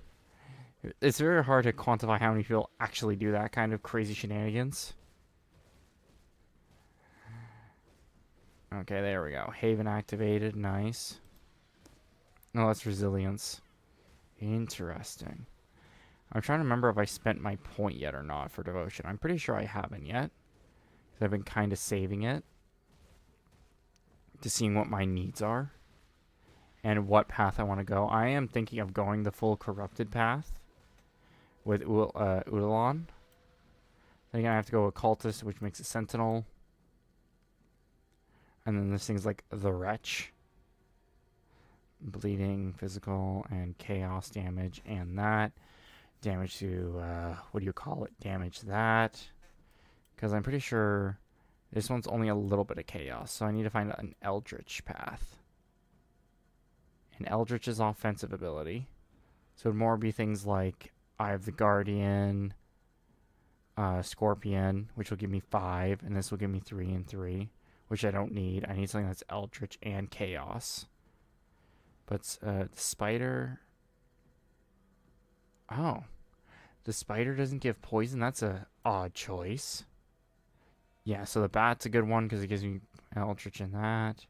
It's very hard to quantify how many people actually do that kind of crazy shenanigans. Okay, there we go. Haven activated. Nice. No, that's resilience. Interesting. I'm trying to remember if I spent my point yet or not for devotion. I'm pretty sure I haven't yet. I've been kind of saving it to seeing what my needs are and what path I want to go. I am thinking of going the full corrupted path with Ulalon. Then I have to go occultist, which makes it sentinel. And then there's things like the wretch, bleeding, physical, and chaos damage, and that damage to what do you call it? Damage that, because I'm pretty sure this one's only a little bit of chaos, so I need to find an eldritch path. And eldritch is offensive ability, so it'd more be things like Eye of the Guardian, Scorpion, which will give me 5, and this will give me 3 and 3, which I don't need. I need something that's eldritch and chaos. But the spider. Oh, the spider doesn't give poison. That's a odd choice. Yeah, so the bat's a good one because it gives me eldritch in that.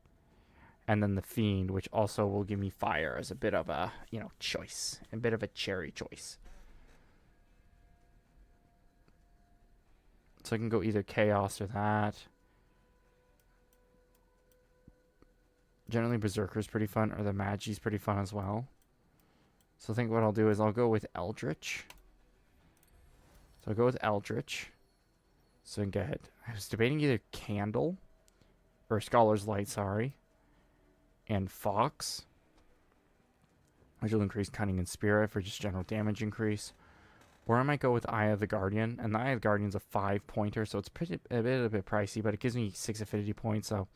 And then the fiend, which also will give me fire as a bit of a, choice. A bit of a cherry choice. So I can go either chaos or that. Generally, Berserker's pretty fun, or the Magi's pretty fun as well. So I think what I'll do is I'll go with Eldritch. So I'll go with Eldritch. So I can get... I was debating either Candle, or Scholar's Light, sorry, and Fox, which will increase Cunning and Spirit for just general damage increase. Or I might go with Eye of the Guardian, and the Eye of the Guardian's a 5-pointer, so it's a bit pricey, but it gives me 6 affinity points, so...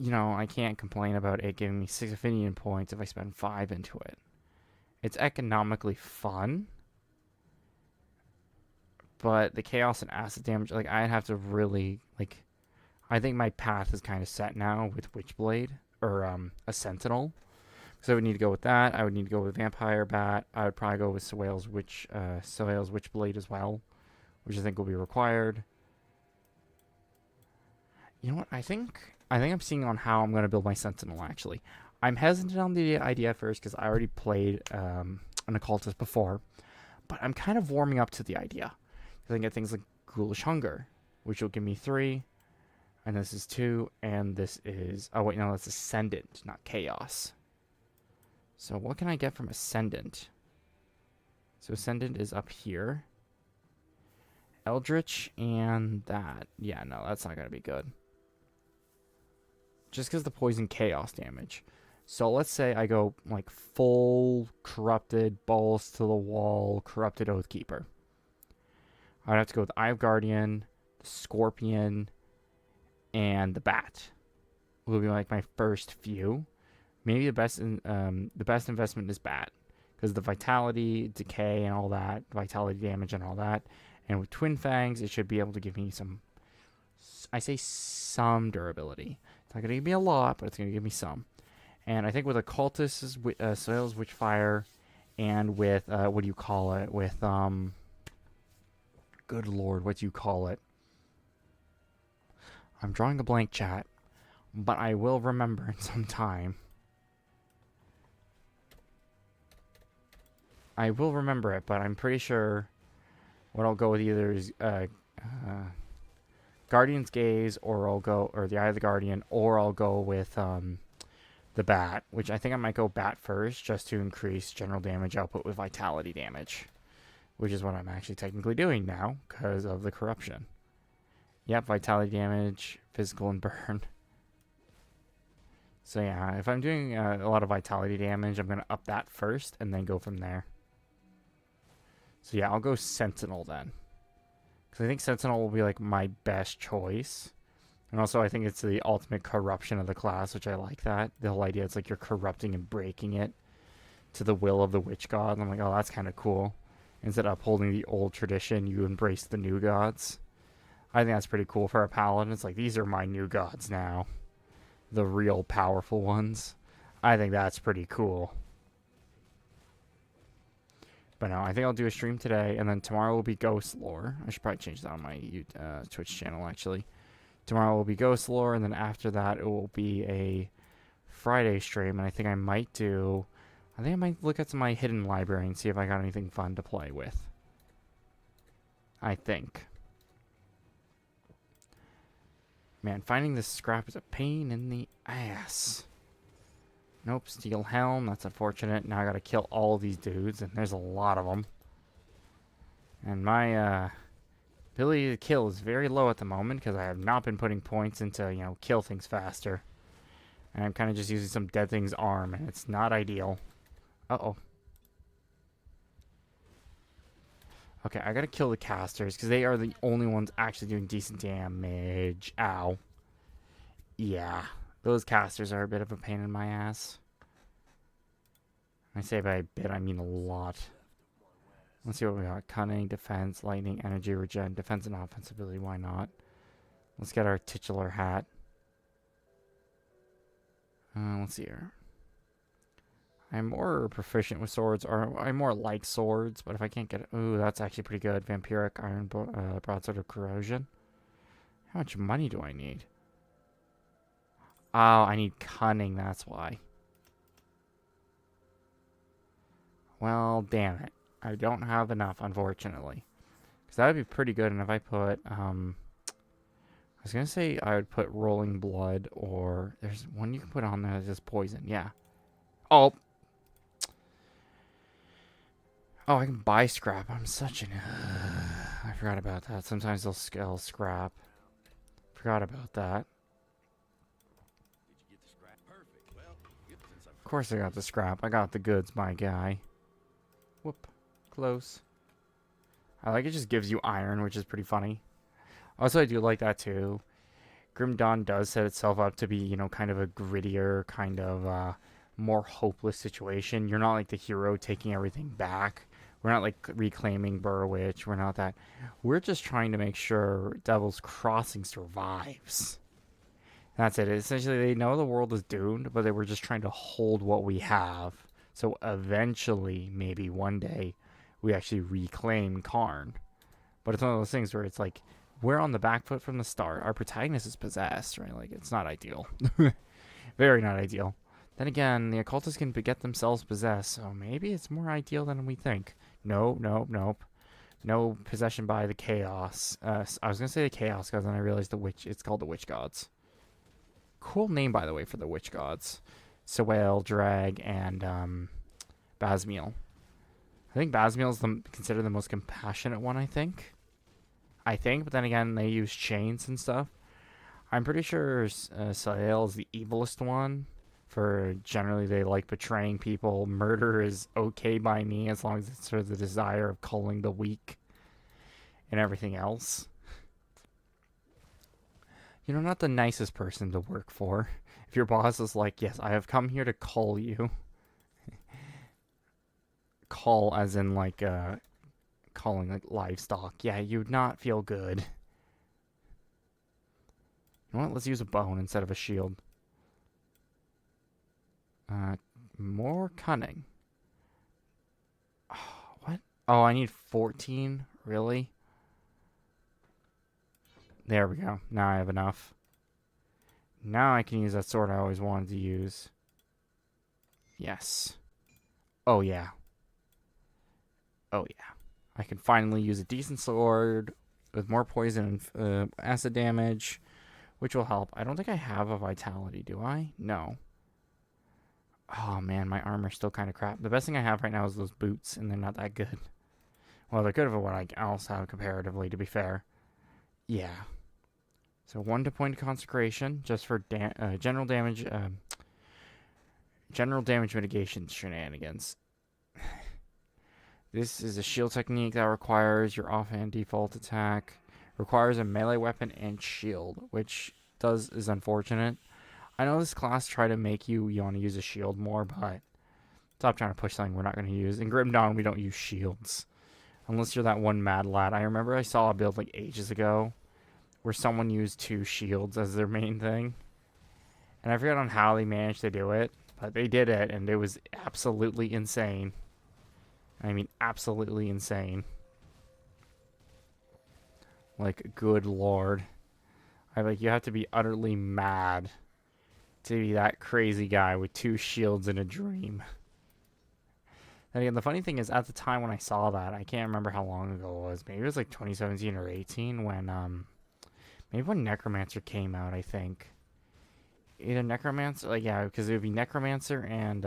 I can't complain about it giving me 6 affinity points if I spend 5 into it. It's economically fun, but the chaos and acid damage, like, I'd have to really, like, I think my path is kind of set now with Witchblade, or a Sentinel. So I would need to go with that. I would need to go with Vampire Bat. I would probably go with Swail's Witchblade as well, which I think will be required. You know what? I think I'm seeing on how I'm going to build my Sentinel, actually. I'm hesitant on the idea at first because I already played an Occultist before, but I'm kind of warming up to the idea. I can get things like Ghoulish Hunger, which will give me 3, and this is 2, and this is... Oh, wait, no, that's Ascendant, not Chaos. So what can I get from Ascendant? So Ascendant is up here. Eldritch and that. Yeah, no, that's not going to be good. Just because the poison chaos damage. So let's say I go like full corrupted, balls to the wall, corrupted Oathkeeper. I'd have to go with Eye of Guardian, the Scorpion, and the Bat. Will be like my first few. Maybe the best investment is Bat, because the vitality, decay, and all that, vitality damage and all that. And with Twin Fangs, it should be able to give me some. I say some durability. It's not going to give me a lot, but it's going to give me some. And I think with Occultist, Soil's Witchfire, and with, what do you call it? With, good lord, what do you call it? I'm drawing a blank, chat, but I will remember in some time. I will remember it, but I'm pretty sure what I'll go with either is, Guardian's Gaze, or I'll go, or the Eye of the Guardian, or I'll go with the Bat, which I think I might go Bat first, just to increase general damage output with Vitality damage, which is what I'm actually technically doing now because of the corruption. Yep, Vitality damage, physical, and burn. So yeah, if I'm doing a lot of Vitality damage, I'm going to up that first and then go from there. So yeah, I'll go Sentinel then. Because I think Sentinel will be like my best choice. And also I think it's the ultimate corruption of the class, which I like that. The whole idea, it's like you're corrupting and breaking it to the will of the witch god. And I'm like, oh, that's kind of cool. Instead of upholding the old tradition, you embrace the new gods. I think that's pretty cool for a paladin. It's like, these are my new gods now. The real powerful ones. I think that's pretty cool. But no, I think I'll do a stream today, and then tomorrow will be Ghost Lore. I should probably change that on my Twitch channel, actually. Tomorrow will be Ghost Lore, and then after that it will be a Friday stream, and I think I might look at my hidden library and see if I got anything fun to play with. I think. Man, finding this scrap is a pain in the ass. Nope, steel helm. That's unfortunate. Now I gotta kill all these dudes, and there's a lot of them. And my ability to kill is very low at the moment because I have not been putting points into, kill things faster. And I'm kind of just using some dead thing's arm, and it's not ideal. Uh-oh. Okay, I gotta kill the casters because they are the only ones actually doing decent damage. Ow. Yeah, those casters are a bit of a pain in my ass. I say by a bit, I mean a lot. Let's see what we got. Cunning, defense, lightning, energy, regen, defense and offensive ability. Why not? Let's get our titular hat. Let's see here. I'm more proficient with swords, or I more like swords, but if I can't get it... Ooh, that's actually pretty good. Vampiric, iron, broadsword of corrosion. How much money do I need? Oh, I need cunning, that's why. Well, damn it. I don't have enough, unfortunately. Because that would be pretty good, and if I put... I was going to say I would put rolling blood, or... There's one you can put on there that's just poison, yeah. Oh! Oh, I can buy scrap. I'm such an... I forgot about that. Sometimes they'll scale scrap. Forgot about that. Did you get the scrap? Perfect. Well, since Of course I got the scrap. I got the goods, my guy. Whoop. Close. I like it just gives you iron, which is pretty funny. Also, I do like that too. Grim Dawn does set itself up to be, kind of a grittier, kind of more hopeless situation. You're not like the hero taking everything back. We're not like reclaiming Burwitch. We're not that. We're just trying to make sure Devil's Crossing survives. That's it. Essentially, they know the world is doomed, but they were just trying to hold what we have. So eventually, maybe one day, we actually reclaim Karn. But it's one of those things where it's like, we're on the back foot from the start. Our protagonist is possessed, right? Like, it's not ideal. Very not ideal. Then again, the occultists can get themselves possessed, so maybe it's more ideal than we think. Nope. No possession by the chaos. I was going to say the chaos gods, and I realized it's called the witch gods. Cool name, by the way, for the witch gods. Sewell, Drag, and Basmiel. I think Basmiel is considered the most compassionate one, I think. But then again, they use chains and stuff. I'm pretty sure Sewell is the evilest one. For generally, they like betraying people. Murder is okay by me as long as it's for the desire of culling the weak and everything else. Not the nicest person to work for. If your boss is like, yes, I have come here to cull you. Cull as in like culling like livestock. Yeah, you'd not feel good. You know what? Let's use a bone instead of a shield. More cunning. Oh, what? Oh, I need 14? Really? There we go. Now I have enough. Now I can use that sword I always wanted to use. Yes. Oh, yeah. I can finally use a decent sword with more poison and acid damage, which will help. I don't think I have a vitality, do I? No. Oh man, my armor's still kind of crap. The best thing I have right now is those boots, and they're not that good. Well, they're good for what I else have comparatively, to be fair. Yeah. So 1 point of consecration, just for general damage mitigation shenanigans. This is a shield technique that requires your offhand default attack, requires a melee weapon and shield, which is unfortunate. I know this class try to make you want to use a shield more, but stop trying to push something we're not going to use. In Grim Dawn, we don't use shields. Unless you're that one mad lad. I remember I saw a build like ages ago where someone used 2 shields as their main thing. And I forget on how they managed to do it, but they did it, and it was absolutely insane. I mean, absolutely insane. Like, good lord. You have to be utterly mad to be that crazy guy with 2 shields in a dream. And again, the funny thing is, at the time when I saw that, I can't remember how long ago it was. Maybe it was like 2017 or 18 when, maybe when Necromancer came out, I think. Either Necromancer, yeah, because it would be Necromancer and,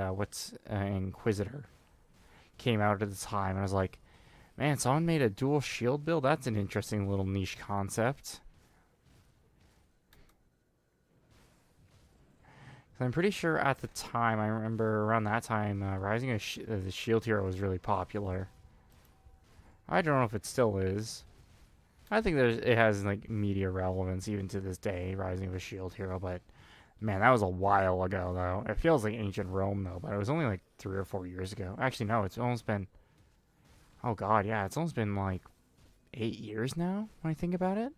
Inquisitor came out at the time. And I was like, man, someone made a dual shield build? That's an interesting little niche concept. I'm pretty sure at the time, I remember around that time, Rising of the Shield Hero was really popular. I don't know if it still is. I think it has like media relevance even to this day, Rising of a Shield Hero, but man, that was a while ago though. It feels like ancient Rome though, but it was only like 3 or 4 years ago. Actually, no, it's almost been, oh god, yeah, it's almost been like 8 years now when I think about it.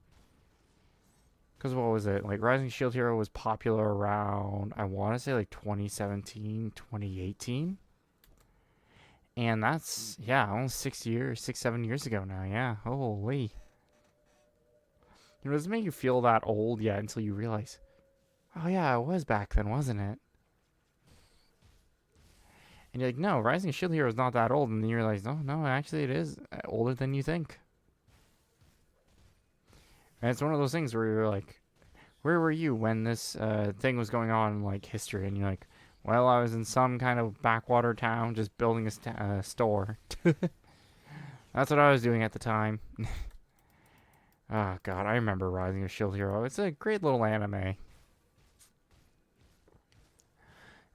Because what was it? Like, Rising Shield Hero was popular around, I want to say, like 2017, 2018. And that's, yeah, almost 7 years ago now. Yeah, holy. It doesn't make you feel that old yet until you realize, oh, yeah, it was back then, wasn't it? And you're like, no, Rising Shield Hero is not that old. And then you realize, no, actually, it is older than you think. And it's one of those things where you're like, where were you when this thing was going on in like history? And you're like, well, I was in some kind of backwater town just building a store. That's what I was doing at the time. Oh god, I remember Rising of Shield Hero. It's a great little anime.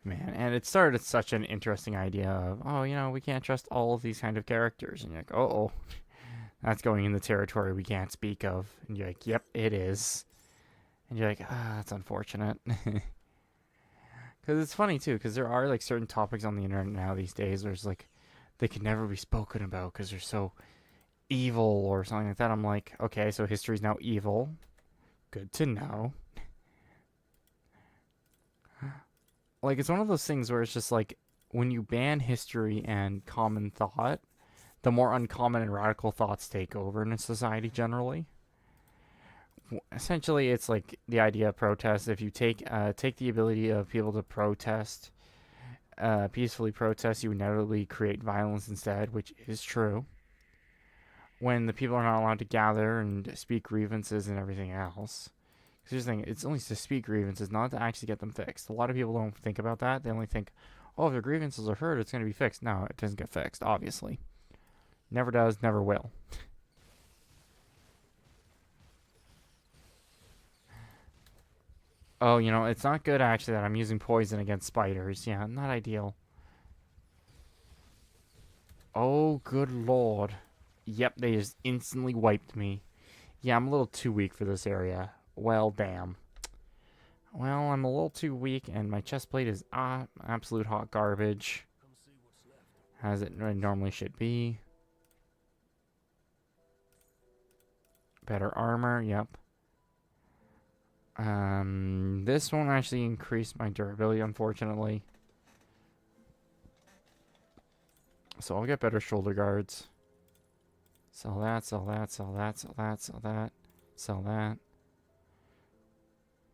Man, and it started as such an interesting idea of, oh, we can't trust all of these kind of characters. And you're like, oh, that's going in the territory we can't speak of. And you're like, yep, it is. And you're like, that's unfortunate. Because it's funny, too, because there are, like, certain topics on the internet now these days where it's like, they can never be spoken about because they're so evil or something like that. I'm like, okay, so history's now evil. Good to know. Like, it's one of those things where it's just like, when you ban history and common thought, the more uncommon and radical thoughts take over in a society generally. Essentially, it's like the idea of protest. If you take the ability of people to protest, peacefully protest, you inevitably create violence instead, which is true. When the people are not allowed to gather and speak grievances and everything else. Because here's the thing, it's only to speak grievances, not to actually get them fixed. A lot of people don't think about that. They only think, oh, if their grievances are heard, it's going to be fixed. No, it doesn't get fixed, obviously. Never does, never will. Oh, it's not good actually that I'm using poison against spiders. Yeah, not ideal. Oh, good lord. Yep, they just instantly wiped me. Yeah, I'm a little too weak for this area. Well, damn. Well, I'm a little too weak, and my chest plate is absolute hot garbage. As it normally should be. Better armor, yep. This won't actually increase my durability, unfortunately. So I'll get better shoulder guards. Sell that, sell that, sell that, sell that, sell that, sell that.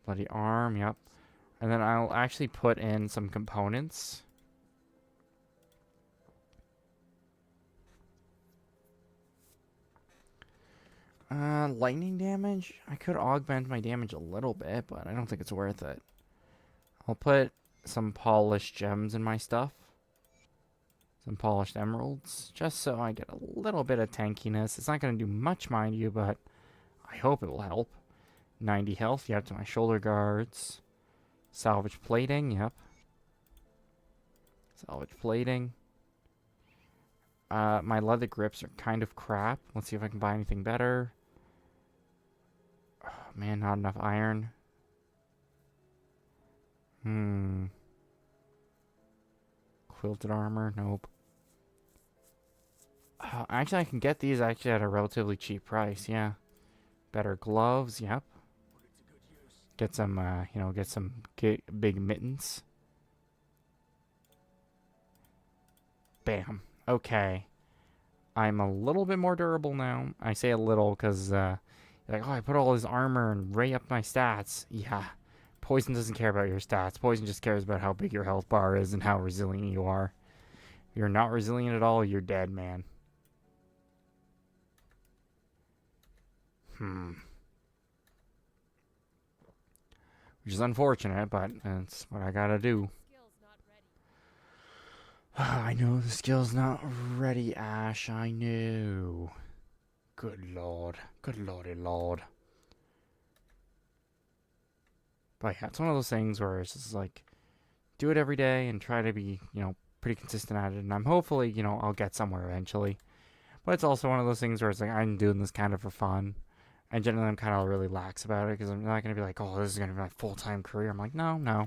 Bloody arm, yep. And then I'll actually put in some components. Lightning damage? I could augment my damage a little bit, but I don't think it's worth it. I'll put some polished gems in my stuff. Some polished emeralds, just so I get a little bit of tankiness. It's not going to do much, mind you, but I hope it will help. 90 health, yep, to my shoulder guards. Salvage plating, yep. Salvage plating. My leather grips are kind of crap. Let's see if I can buy anything better. Oh, man, not enough iron. Quilted armor, nope. Actually, I can get these actually at a relatively cheap price, yeah. Better gloves, yep. Get some, get some big mittens. Bam. Okay. I'm a little bit more durable now. I say a little because, like, oh, I put all this armor and ray up my stats. Yeah. Poison doesn't care about your stats. Poison just cares about how big your health bar is and how resilient you are. If you're not resilient at all, you're dead, man. Which is unfortunate, but that's what I gotta do. I know the skill's not ready, Ash. I know. Good lord. Good lordy lord. But yeah, it's one of those things where it's just like, do it every day and try to be, pretty consistent at it. And I'm hopefully, I'll get somewhere eventually. But it's also one of those things where it's like, I'm doing this kind of for fun. And generally, I'm kind of really lax about it because I'm not going to be like, oh, this is going to be my full-time career. I'm like, no.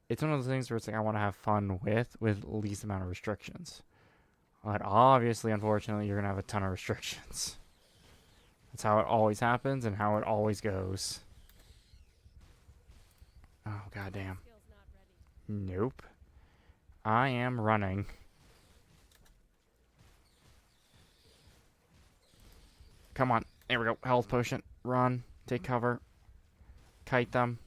It's one of those things where it's like, I want to have fun with least amount of restrictions. But obviously, unfortunately, you're going to have a ton of restrictions. That's how it always happens and how it always goes. Oh, goddamn. Nope. I am running. Come on. There we go. Health potion. Run. Take cover. Kite them.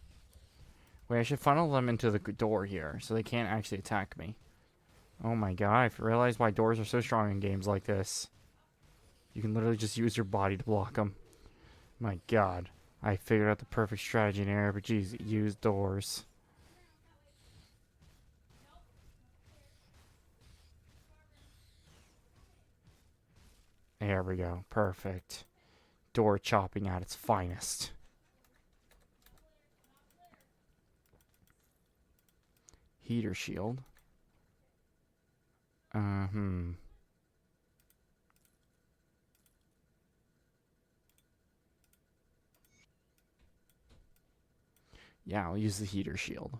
Wait, I should funnel them into the door here so they can't actually attack me. Oh my god, I realized why doors are so strong in games like this. You can literally just use your body to block them. My god. I figured out the perfect strategy in RPGs. Use doors. There we go. Perfect. Door chopping at its finest. Heater shield. Yeah, I'll use the heater shield.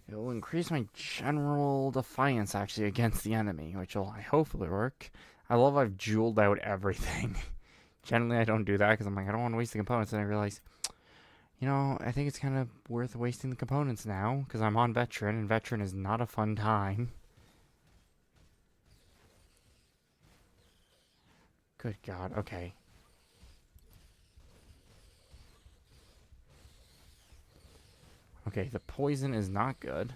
It will increase my general defiance, actually, against the enemy, which will hopefully work. I love I've jeweled out everything. Generally, I don't do that because I'm like, I don't want to waste the components, and I realize, I think it's kind of worth wasting the components now because I'm on Veteran, and Veteran is not a fun time. Good God, okay. Okay, the poison is not good.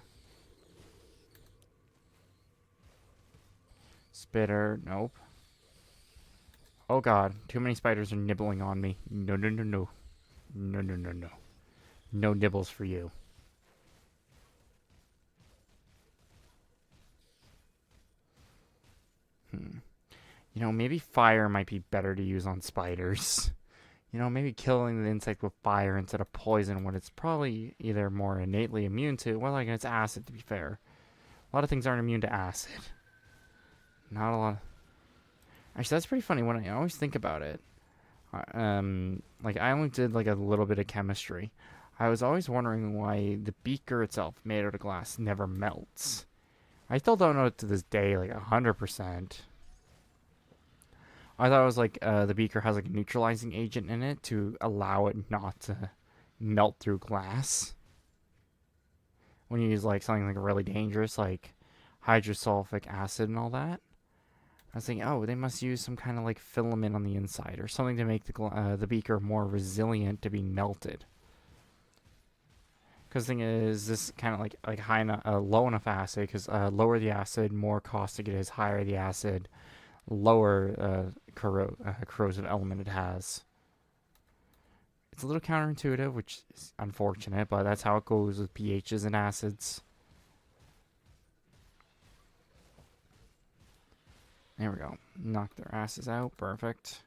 Spitter, nope. Oh god, too many spiders are nibbling on me. No. No nibbles for you. Maybe fire might be better to use on spiders. Maybe killing the insect with fire instead of poison when it's probably either more innately immune to, well, like it's acid, to be fair. A lot of things aren't immune to acid. Not a lot. Actually, that's pretty funny when I always think about it. Like I only did like a little bit of chemistry. I was always wondering why the beaker itself, made out of glass, never melts. I still don't know to this day, like 100%. I thought it was like the beaker has like a neutralizing agent in it to allow it not to melt through glass. When you use like something like really dangerous, like hydrosulfuric acid and all that. I was thinking, oh, they must use some kind of like filament on the inside or something to make the beaker more resilient to be melted. Because the thing is, this kind of like high enough, low enough acid. Because lower the acid, more caustic it is. Higher the acid, lower corrosive element it has. It's a little counterintuitive, which is unfortunate, but that's how it goes with pHs and acids. There we go. Knock their asses out. Perfect.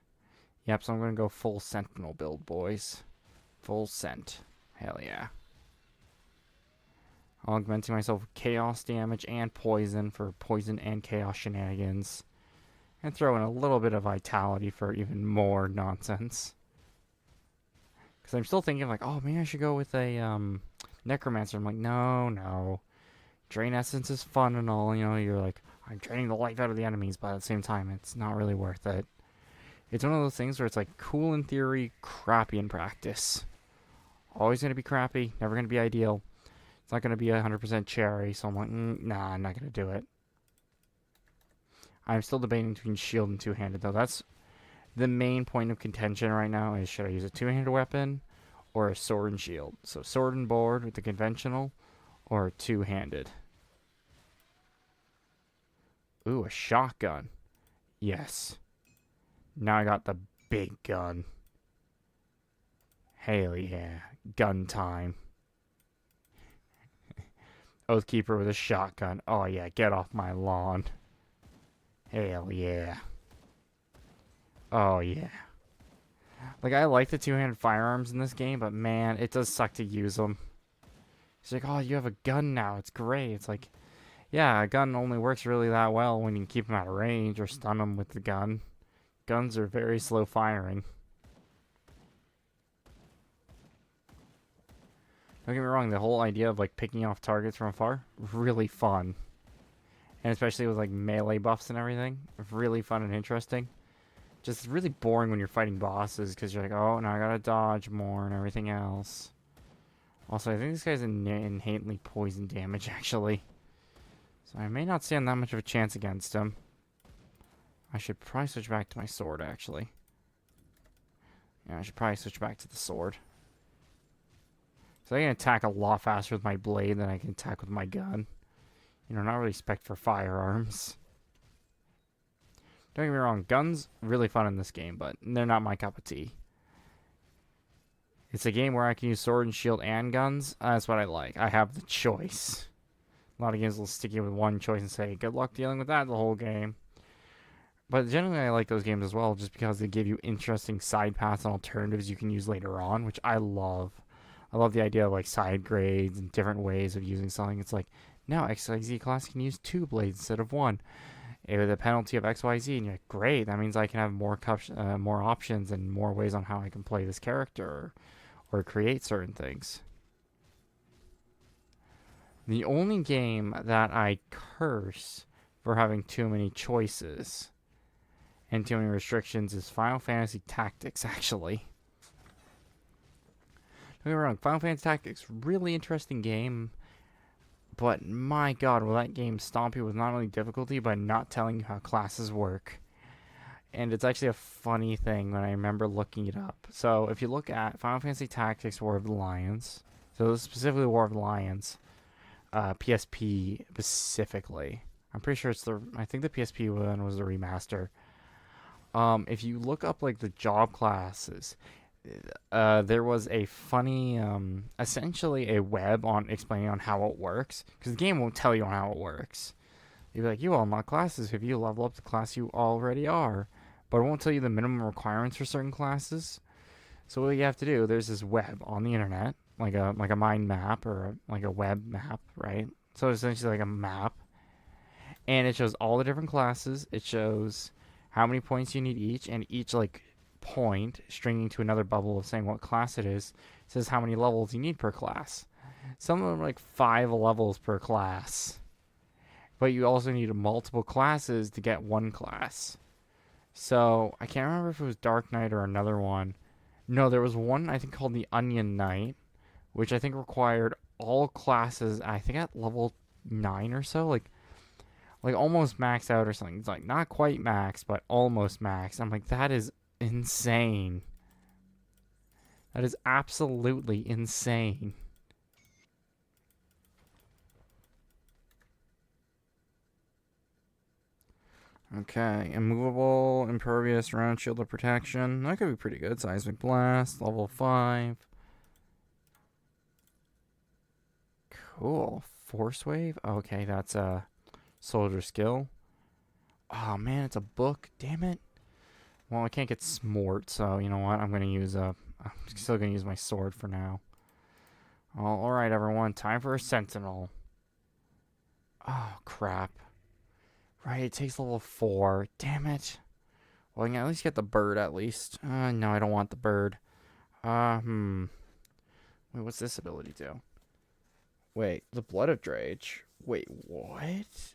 Yep, so I'm going to go full Sentinel build, boys. Full Scent. Hell yeah. Augmenting myself with chaos damage and poison for poison and chaos shenanigans. And throw in a little bit of vitality for even more nonsense. Because I'm still thinking, like, oh, maybe I should go with a necromancer. I'm like, no. Drain essence is fun and all. You know, you're like, I'm draining the life out of the enemies, but at the same time, it's not really worth it. It's one of those things where it's like cool in theory, crappy in practice. Always going to be crappy, never going to be ideal. It's not going to be 100% cherry, so I'm like, nah, I'm not going to do it. I'm still debating between shield and two-handed, though. That's the main point of contention right now is should I use a two-handed weapon or a sword and shield? So sword and board with the conventional or two-handed. Ooh, a shotgun. Yes. Now I got the big gun. Hell yeah. Gun time. Oathkeeper with a shotgun. Oh yeah, get off my lawn. Hell yeah. Oh yeah. Like, I like the two-handed firearms in this game, but man, it does suck to use them. It's like, oh, you have a gun now. It's great. It's like, yeah, a gun only works really that well when you can keep them out of range or stun them with the gun. Guns are very slow firing. Don't get me wrong, the whole idea of like picking off targets from afar, really fun. And especially with like melee buffs and everything, really fun and interesting. Just really boring when you're fighting bosses because you're like, oh, now I gotta dodge more and everything else. Also, I think this guy's inherently poison damage actually. So I may not stand that much of a chance against him. I should probably switch back to my sword, actually. Yeah, I should probably switch back to the sword. So I can attack a lot faster with my blade than I can attack with my gun. You know, not really spec for firearms. Don't get me wrong, guns, really fun in this game, but they're not my cup of tea. It's a game where I can use sword and shield and guns. That's what I like. I have the choice. A lot of games will stick you with one choice and say, good luck dealing with that the whole game. But generally, I like those games as well, just because they give you interesting side paths and alternatives you can use later on, which I love. I love the idea of like side grades and different ways of using something. It's like, now XYZ class can use 2 blades instead of 1. With a penalty of XYZ, and you're like, great, that means I can have more options and more ways on how I can play this character or create certain things. The only game that I curse for having too many choices and too many restrictions is Final Fantasy Tactics, actually. Don't get me wrong, Final Fantasy Tactics, really interesting game, but my god, will that game stomp you with not only difficulty, but not telling you how classes work. And it's actually a funny thing when I remember looking it up. So if you look at Final Fantasy Tactics War of the Lions, so specifically War of the Lions, PSP specifically, I'm pretty sure I think the PSP one was the remaster. If you look up like the job classes, there was a funny, essentially a web on explaining on how it works, because the game won't tell you on how it works. You'll be like, you unlock classes if you level up the class you already are, but it won't tell you the minimum requirements for certain classes. So what you have to do, there's this web on the internet, like a mind map or like a web map, right? So it's essentially like a map, and it shows all the different classes. It shows how many points you need each, and each like point stringing to another bubble of saying what class it is says how many levels you need per class. Some of them are like 5 levels per class, but you also need multiple classes to get one class. So I can't remember if it was Dark Knight or another one. No, there was one I think called the Onion Knight, which I think required all classes, I think at level 9 or so, like almost maxed out or something. It's like not quite max, but almost max. I'm like, that is insane. That is absolutely insane. Okay, immovable, impervious, round shield of protection. That could be pretty good. Seismic blast, level 5. Cool. Force wave. Okay, that's a soldier skill. Oh man, it's a book. Damn it. Well, I can't get smort, so you know what? I'm still gonna use my sword for now. All right, everyone. Time for a sentinel. Oh crap. Right, it takes level 4. Damn it. Well, I can at least get the bird at least. No, I don't want the bird. Wait, what's this ability do? Wait, the blood of Drage. Wait, what?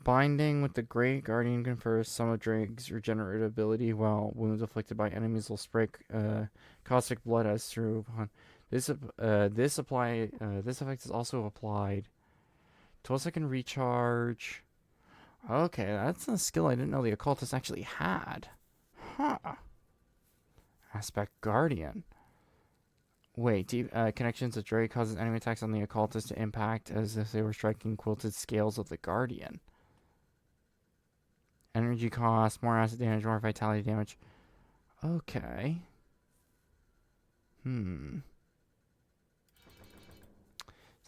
Binding with the Great Guardian confers some of Drake's regenerative ability, while wounds inflicted by enemies will spray caustic blood as through upon. This effect is also applied. 12-second recharge. Okay, that's a skill I didn't know the occultist actually had. Huh. Aspect Guardian. Wait, connections to Drake causes enemy attacks on the occultist to impact as if they were striking quilted scales of the Guardian. Energy cost, more acid damage, more vitality damage. Okay. So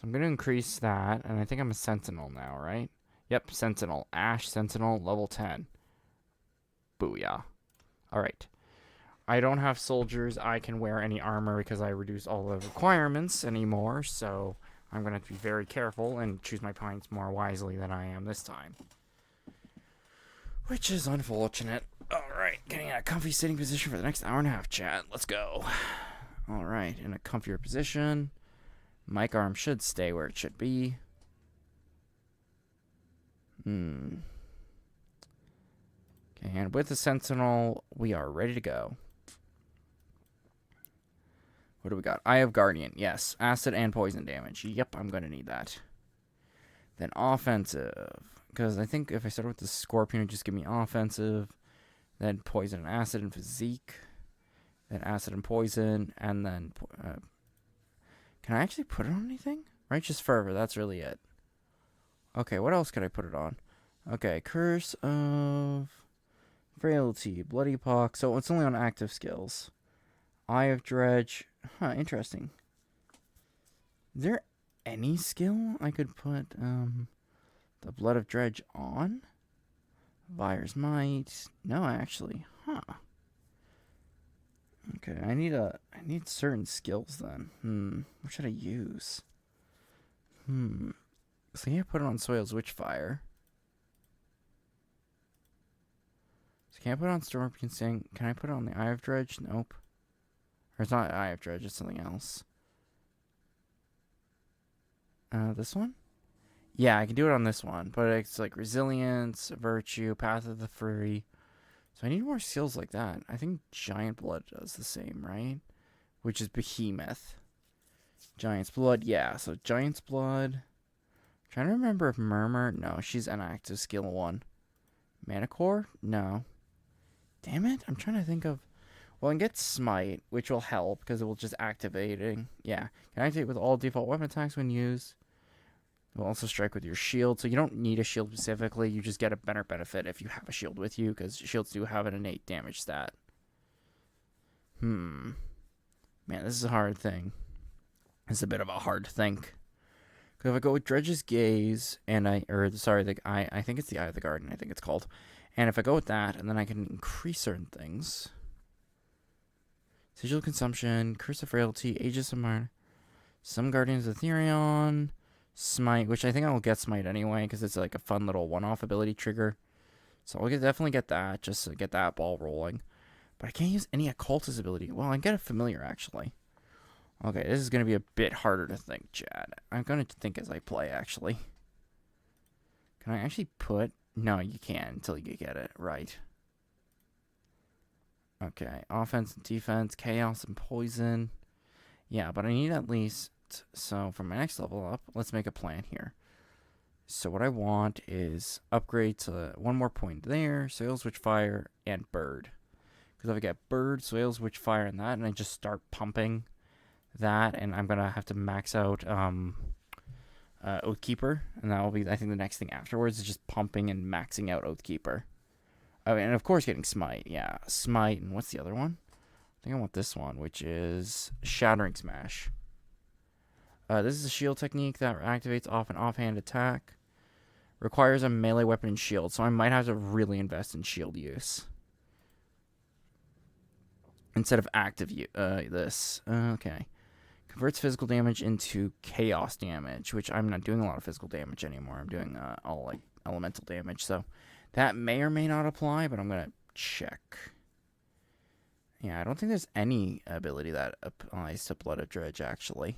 I'm going to increase that, and I think I'm a Sentinel now, right? Yep, Sentinel. Ash Sentinel, level 10. Booyah. Alright. I don't have soldiers I can wear any armor because I reduce all the requirements anymore, so I'm going to have to be very careful and choose my points more wisely than I am this time. Which is unfortunate. Alright, getting in a comfy sitting position for the next hour and a half, chat. Let's go. Alright, in a comfier position. Mic arm should stay where it should be. Okay, and with the Sentinel, we are ready to go. What do we got? Eye of Guardian. Yes. Acid and poison damage. Yep, I'm going to need that. Then offensive. Because I think if I start with the Scorpion, it would just give me offensive. Then poison and acid and physique. Then acid and poison. And then... can I actually put it on anything? Righteous Fervor. That's really it. Okay, what else could I put it on? Okay, Curse of... Frailty. Bloody Pox. So it's only on active skills. Eye of Dredge. Huh, interesting. Is there any skill I could put the Blood of Dredge on? Vire's Might. No, actually. Huh. Okay, I need certain skills then. What should I use? So yeah, put it on Soil's Witchfire. So can I put it on Scorpion Sting? Can I put it on the Eye of Dredge? Nope. Or it's not Eye of Dredge, it's something else. This one? Yeah, I can do it on this one, but it's like Resilience, Virtue, Path of the Free. So I need more skills like that. I think Giant Blood does the same, right? Which is Behemoth. Giant's Blood, yeah. So Giant's Blood. I'm trying to remember if Murmur. No, she's an active skill 1. Manicore? No. Damn it, I'm trying to think of... Well, I can get Smite, which will help because it will just activating. Yeah. Can activate with all default weapon attacks when used. It will also strike with your shield. So you don't need a shield specifically. You just get a better benefit if you have a shield with you because shields do have an innate damage stat. Man, this is a hard thing. It's a bit of a hard think. Because if I go with Dredge's Gaze and I think it's the Eye of the Garden, I think it's called. And if I go with that, and then I can increase certain things. Sigil Consumption, Curse of Frailty, Aegis of Mine, some Guardians of Therion, Smite, which I think I'll get Smite anyway, because it's like a fun little one-off ability trigger. So I'll definitely get that, just to get that ball rolling. But I can't use any Occultist ability. Well, I can get a Familiar, actually. Okay, this is going to be a bit harder to think, Chad. I'm going to think as I play, actually. Can I actually put... No, you can't until you get it right. Okay, offense and defense, chaos and poison. Yeah, but I need at least... So, for my next level up, let's make a plan here. So, what I want is upgrade to one more point there, Soil's Witchfire, and Bird. Because if I get Bird, Soil's Witchfire, and that, and I just start pumping that, and I'm going to have to max out Oathkeeper, and that will be, I think, the next thing afterwards is just pumping and maxing out Oathkeeper. Oh, and of course getting Smite. Yeah, Smite, and what's the other one? I think I want this one, which is Shattering Smash. This is a shield technique that activates off an offhand attack. Requires a melee weapon and shield, so I might have to really invest in shield use instead of active this. Okay. Converts physical damage into chaos damage, which I'm not doing a lot of physical damage anymore. I'm doing all like elemental damage, so that may or may not apply, but I'm gonna check. Yeah, I don't think there's any ability that applies to Blood of Dredge, actually.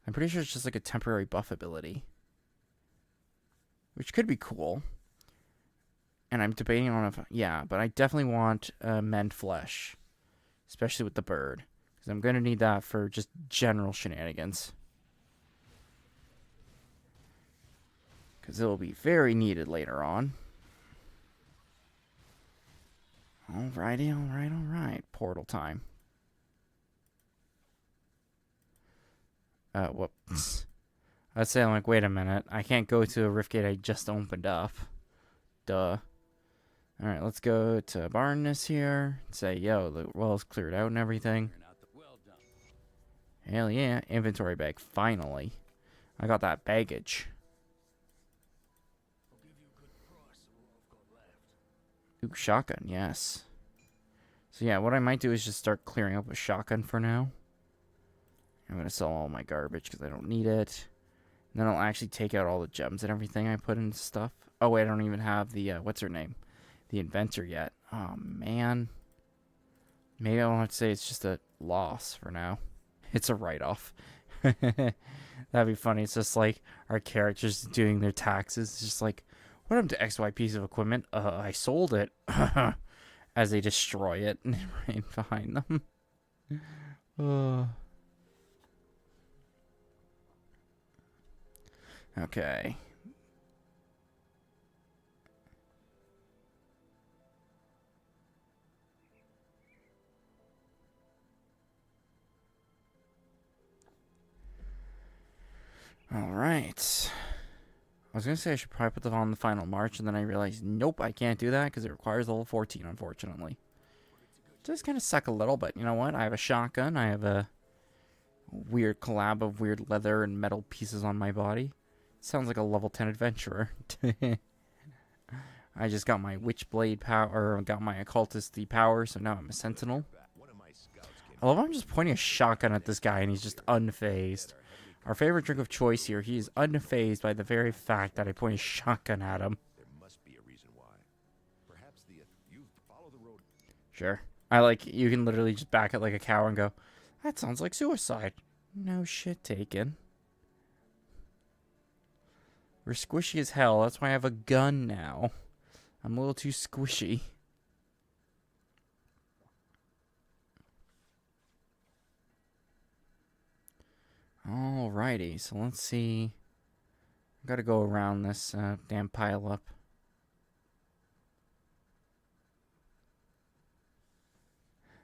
I'm pretty sure it's just like a temporary buff ability, which could be cool. And I'm debating on if, yeah, but I definitely want Mend Flesh, especially with the bird, because I'm going to need that for just general shenanigans. Because it will be very needed later on. Alrighty, alright. Portal time. Whoops. I'd say, I'm like, wait a minute. I can't go to a rift gate I just opened up. Duh. Alright, let's go to Barness here. Say, yo, the well's cleared out and everything. Well done. Hell yeah. Inventory bag, finally. I got that baggage. I'll give you a good price for what I've got left. Ooh, shotgun, yes. So yeah, what I might do is just start clearing up with shotgun for now. I'm going to sell all my garbage because I don't need it. And then I'll actually take out all the gems and everything I put into stuff. Oh, wait, I don't even have the, what's her name? The inventor yet. Oh, man. Maybe I don't have to say it's just a loss for now. It's a write-off. That'd be funny. It's just like our characters doing their taxes. It's just like, what happened to XY piece of equipment? I sold it. As they destroy it right behind them. Okay. Alright. I was going to say I should probably put them on the final march, and then I realized, nope, I can't do that because it requires level 14, unfortunately. It does kind of suck a little, but you know what? I have a shotgun. I have a weird collab of weird leather and metal pieces on my body. Sounds like a level 10 adventurer. I just got my Witchblade power, or got my Occultist the power, so now I'm a Sentinel. I love how I'm just pointing a shotgun at this guy and he's just unfazed. Our favorite drink of choice here, he is unfazed by the very fact that I point a shotgun at him. There must be a reason why. Perhaps you follow the road. Sure. I like, you can literally just back it like a cow and go, that sounds like suicide. No shit taken. We're squishy as hell. That's why I have a gun now. I'm a little too squishy. Alrighty, so let's see. I've got to go around this damn pile up.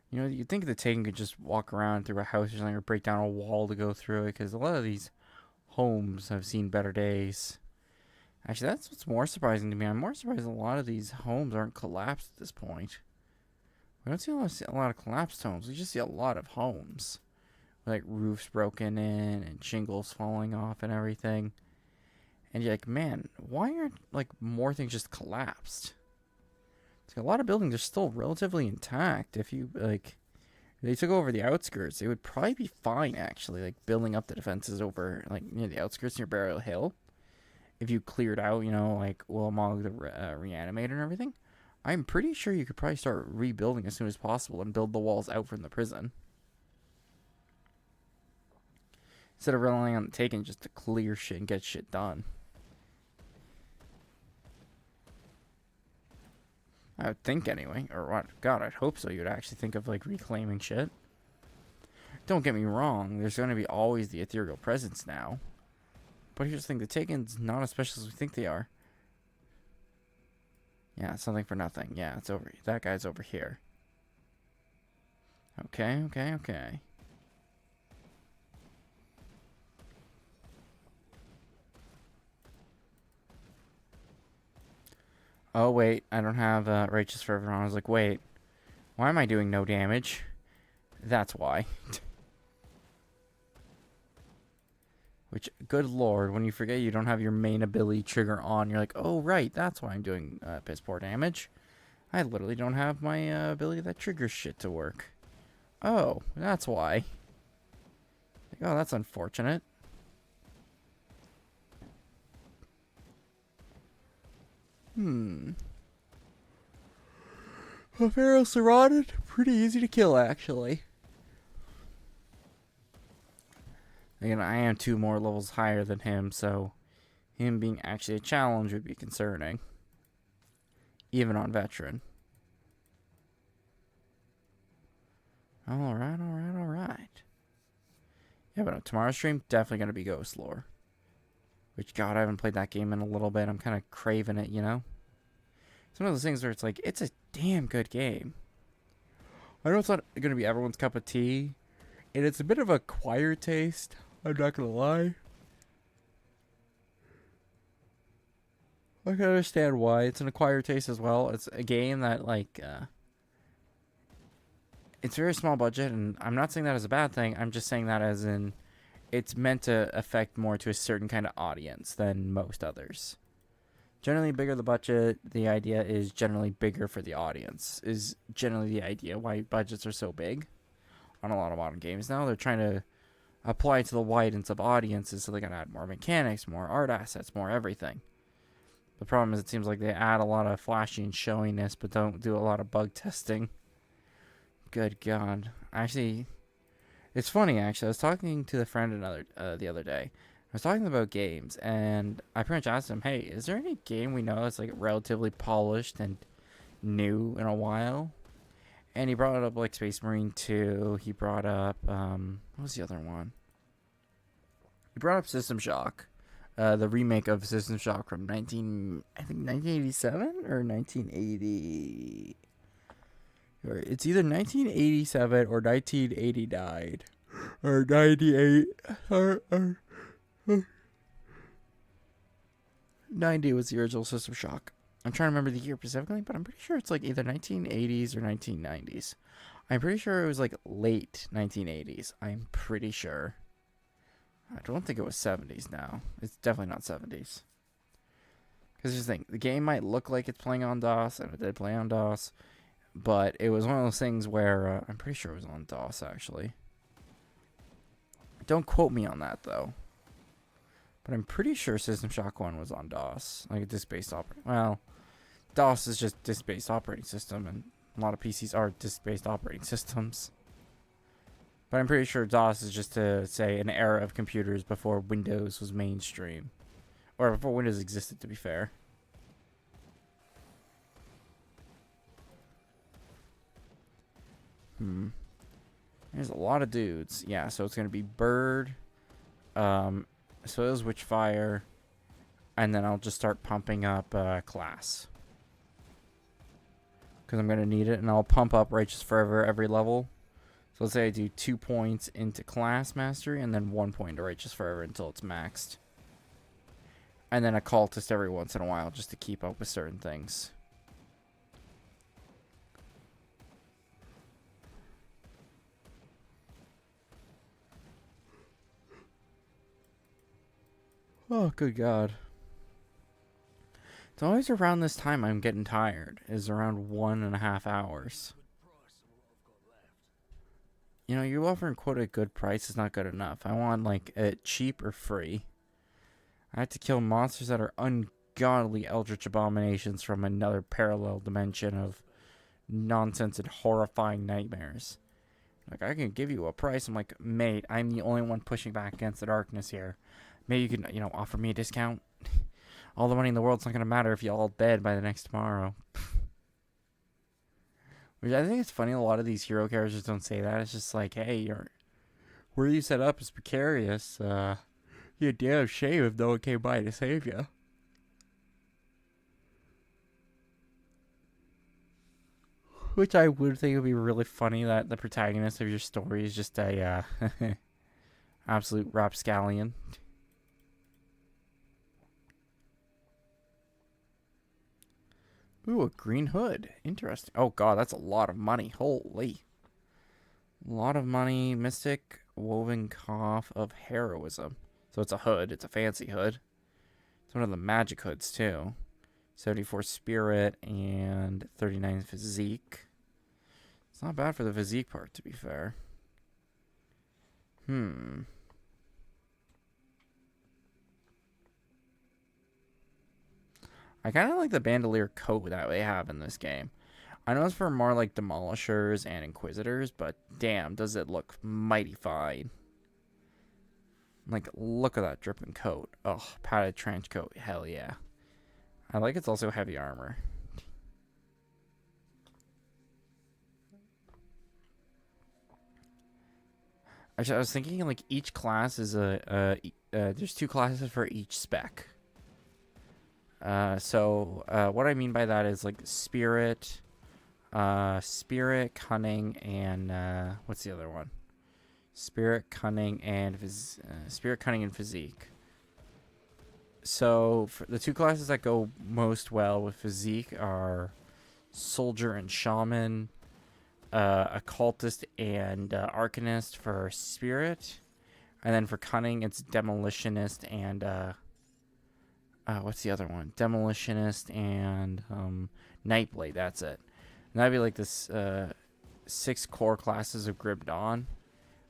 You know, you'd think the Taken could just walk around through a house or something, or break down a wall to go through it, because a lot of these homes have seen better days. Actually, that's what's more surprising to me. I'm more surprised a lot of these homes aren't collapsed at this point. We don't see a lot of collapsed homes. We just see a lot of homes. Like roofs broken in and shingles falling off and everything. And you're like, man, why aren't like more things just collapsed? It's like a lot of buildings are still relatively intact. If you like, if they took over the outskirts, they would probably be fine actually. Like building up the defenses over like near the outskirts near Burial Hill. If you cleared out, you know, like Wilmog the Reanimator and everything, I'm pretty sure you could probably start rebuilding as soon as possible and build the walls out from the prison. Instead of relying on the Taken just to clear shit and get shit done. I would think anyway. Or what? God, I'd hope so. You'd actually think of like reclaiming shit. Don't get me wrong. There's going to be always the ethereal presence now. But here's the thing. The Taken's not as special as we think they are. Yeah, something for nothing. Yeah, it's over. That guy's over here. Okay. Oh, wait, I don't have Righteous Fervor on. I was like, wait, why am I doing no damage? That's why. Which, good lord, when you forget you don't have your main ability trigger on, you're like, oh, right, that's why I'm doing piss poor damage. I literally don't have my ability that triggers shit to work. Oh, that's why. Like, oh, that's unfortunate. A Pharaoh Surrounded? Pretty easy to kill, actually. Again, I am 2 more levels higher than him, so him being actually a challenge would be concerning. Even on Veteran. Alright, alright, alright. Yeah, but tomorrow's stream, definitely going to be Ghost Lore. Which, God, I haven't played that game in a little bit. I'm kind of craving it, you know? It's one of those things where it's like, it's a damn good game. I know it's not going to be everyone's cup of tea. And it's a bit of a acquired taste. I'm not going to lie. I can understand why. It's an acquired taste as well. It's a game that, like, it's very small budget, and I'm not saying that as a bad thing. I'm just saying that as in it's meant to affect more to a certain kind of audience than most others. Generally, bigger the budget, the idea is generally bigger for the audience, is generally the idea why budgets are so big on a lot of modern games now. They're trying to apply to the widens of audiences, so they can add more mechanics, more art assets, more everything. The problem is it seems like they add a lot of flashy and showiness, but don't do a lot of bug testing. Good God. Actually, it's funny, actually. I was talking to a friend the other day. I was talking about games, and I pretty much asked him, hey, is there any game we know that's like relatively polished and new in a while? And he brought up like Space Marine 2. He brought up, what was the other one? He brought up System Shock. The remake of System Shock from 1987 or 1980. It's either 1987 or 1989 or 98 or 90 was the original System Shock. I'm trying to remember the year specifically, but I'm pretty sure it's like either 1980s or 1990s. I'm pretty sure it was like late 1980s. I'm pretty sure. I don't think it was 70s now. It's definitely not 70s. Because here's the thing. The game might look like it's playing on DOS, and it did play on DOS. But it was one of those things where I'm pretty sure it was on DOS, actually. Don't quote me on that, though. But I'm pretty sure System Shock 1 was on DOS. Like a disk-based operating... Well, DOS is just disk-based operating system, and a lot of PCs are disk-based operating systems. But I'm pretty sure DOS is just to say an era of computers before Windows was mainstream. Or before Windows existed, to be fair. There's a lot of dudes. Yeah, so it's going to be Bird. So is Witchfire. And then I'll just start pumping up class. Because I'm going to need it. And I'll pump up Righteous Forever every level. So let's say I do 2 points into class mastery. And then 1 point to Righteous Forever until it's maxed. And then a cultist every once in a while just to keep up with certain things. Oh, good God. It's always around this time I'm getting tired. Is around 1.5 hours. You know, you offering quote a good price is not good enough. I want like it cheap or free. I have to kill monsters that are ungodly eldritch abominations from another parallel dimension of nonsense and horrifying nightmares. Like, I can give you a price. I'm like, mate, I'm the only one pushing back against the darkness here. Maybe you can, offer me a discount. All the money in the world's not going to matter if you're all dead by the next tomorrow. Which I think it's funny, a lot of these hero characters don't say that. It's just like, hey, where you set up is precarious. You're a damn shame if no one came by to save you. Which I would think would be really funny that the protagonist of your story is just a absolute rapscallion. Ooh, a green hood. Interesting. Oh god, that's a lot of money. Holy. A lot of money. Mystic woven cough of heroism. So it's a hood. It's a fancy hood. It's one of the magic hoods too. 74 spirit and 39 physique. It's not bad for the physique part, to be fair. I kind of like the bandolier coat that they have in this game. I know it's for more like demolishers and inquisitors, but damn, does it look mighty fine. Like, look at that dripping coat. Oh, padded trench coat. Hell yeah. I like it's also heavy armor. Actually, I was thinking like each class is there's 2 classes for each spec. So what I mean by that is like spirit, cunning, and what's the other one? Spirit, cunning, and physique. So for the 2 classes that go most well with physique are soldier and shaman, occultist and arcanist for spirit, and then for cunning it's demolitionist and what's the other one? Demolitionist and Nightblade. That's it. And that'd be like this 6 core classes of Grim Dawn.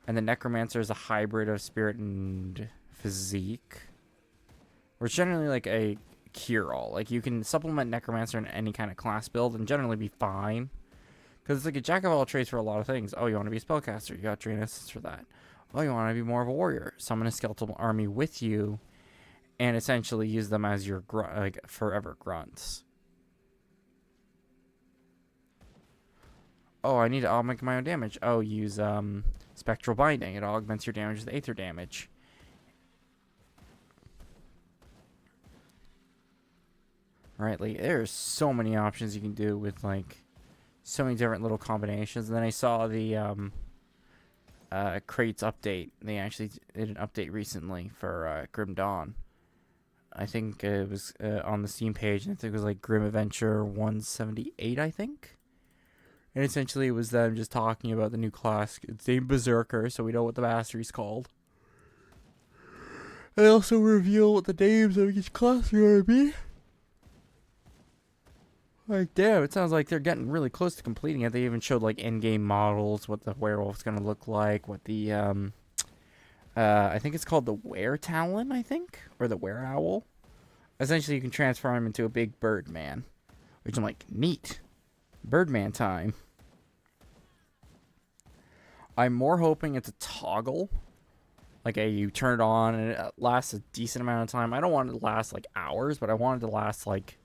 And the Necromancer is a hybrid of spirit and physique. Or it's generally like a cure-all. Like you can supplement Necromancer in any kind of class build and generally be fine. Because it's like a jack of all trades for a lot of things. Oh, you want to be a spellcaster? You got Drain Essence for that. Oh, you want to be more of a warrior? Summon a skeletal army with you and essentially use them as your forever grunts. Oh, I'll make my own damage. Oh, use Spectral Binding. It augments your damage with Aether damage. Right, like there's so many options you can do with like so many different little combinations. And then I saw the crates update. They actually did an update recently for Grim Dawn. I think it was on the Steam page, and I think it was like Grim Adventure 178, I think. And essentially it was them just talking about the new class. It's named Berserker, so we know what the mastery's called. They also reveal what the names of each class are going to be. Like, damn, it sounds like they're getting really close to completing it. They even showed, like, in-game models, what the werewolf's going to look like, what the, I think it's called the Were-Talon, I think? Or the Were-Owl. Essentially, you can transform him into a big Birdman. Which I'm like, neat. Birdman time. I'm more hoping it's a toggle. Like, you turn it on and it lasts a decent amount of time. I don't want it to last, like, hours, but I want it to last, like,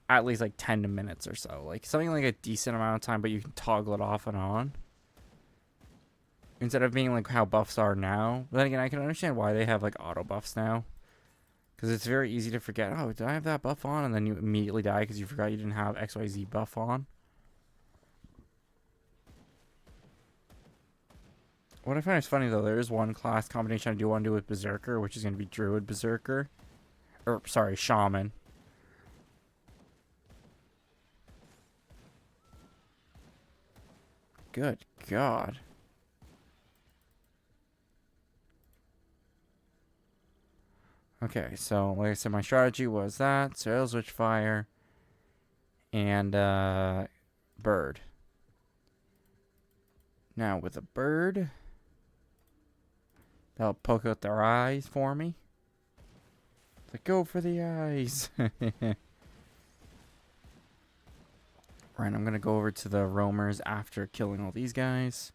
at least like 10 minutes or so. Like something like a decent amount of time, but you can toggle it off and on. Instead of being like how buffs are now. But then again, I can understand why they have like auto buffs now. Because it's very easy to forget, oh, did I have that buff on? And then you immediately die because you forgot you didn't have XYZ buff on. What I find is funny though, there is one class combination I do want to do with Berserker, which is going to be Druid Berserker. Or, sorry, Shaman. Good God. Okay, so like I said, my strategy was that, Sails Witchfire, and Bird. Now with a bird, that'll poke out their eyes for me. Like, go for the eyes. Right, I'm going to go over to the roamers after killing all these guys.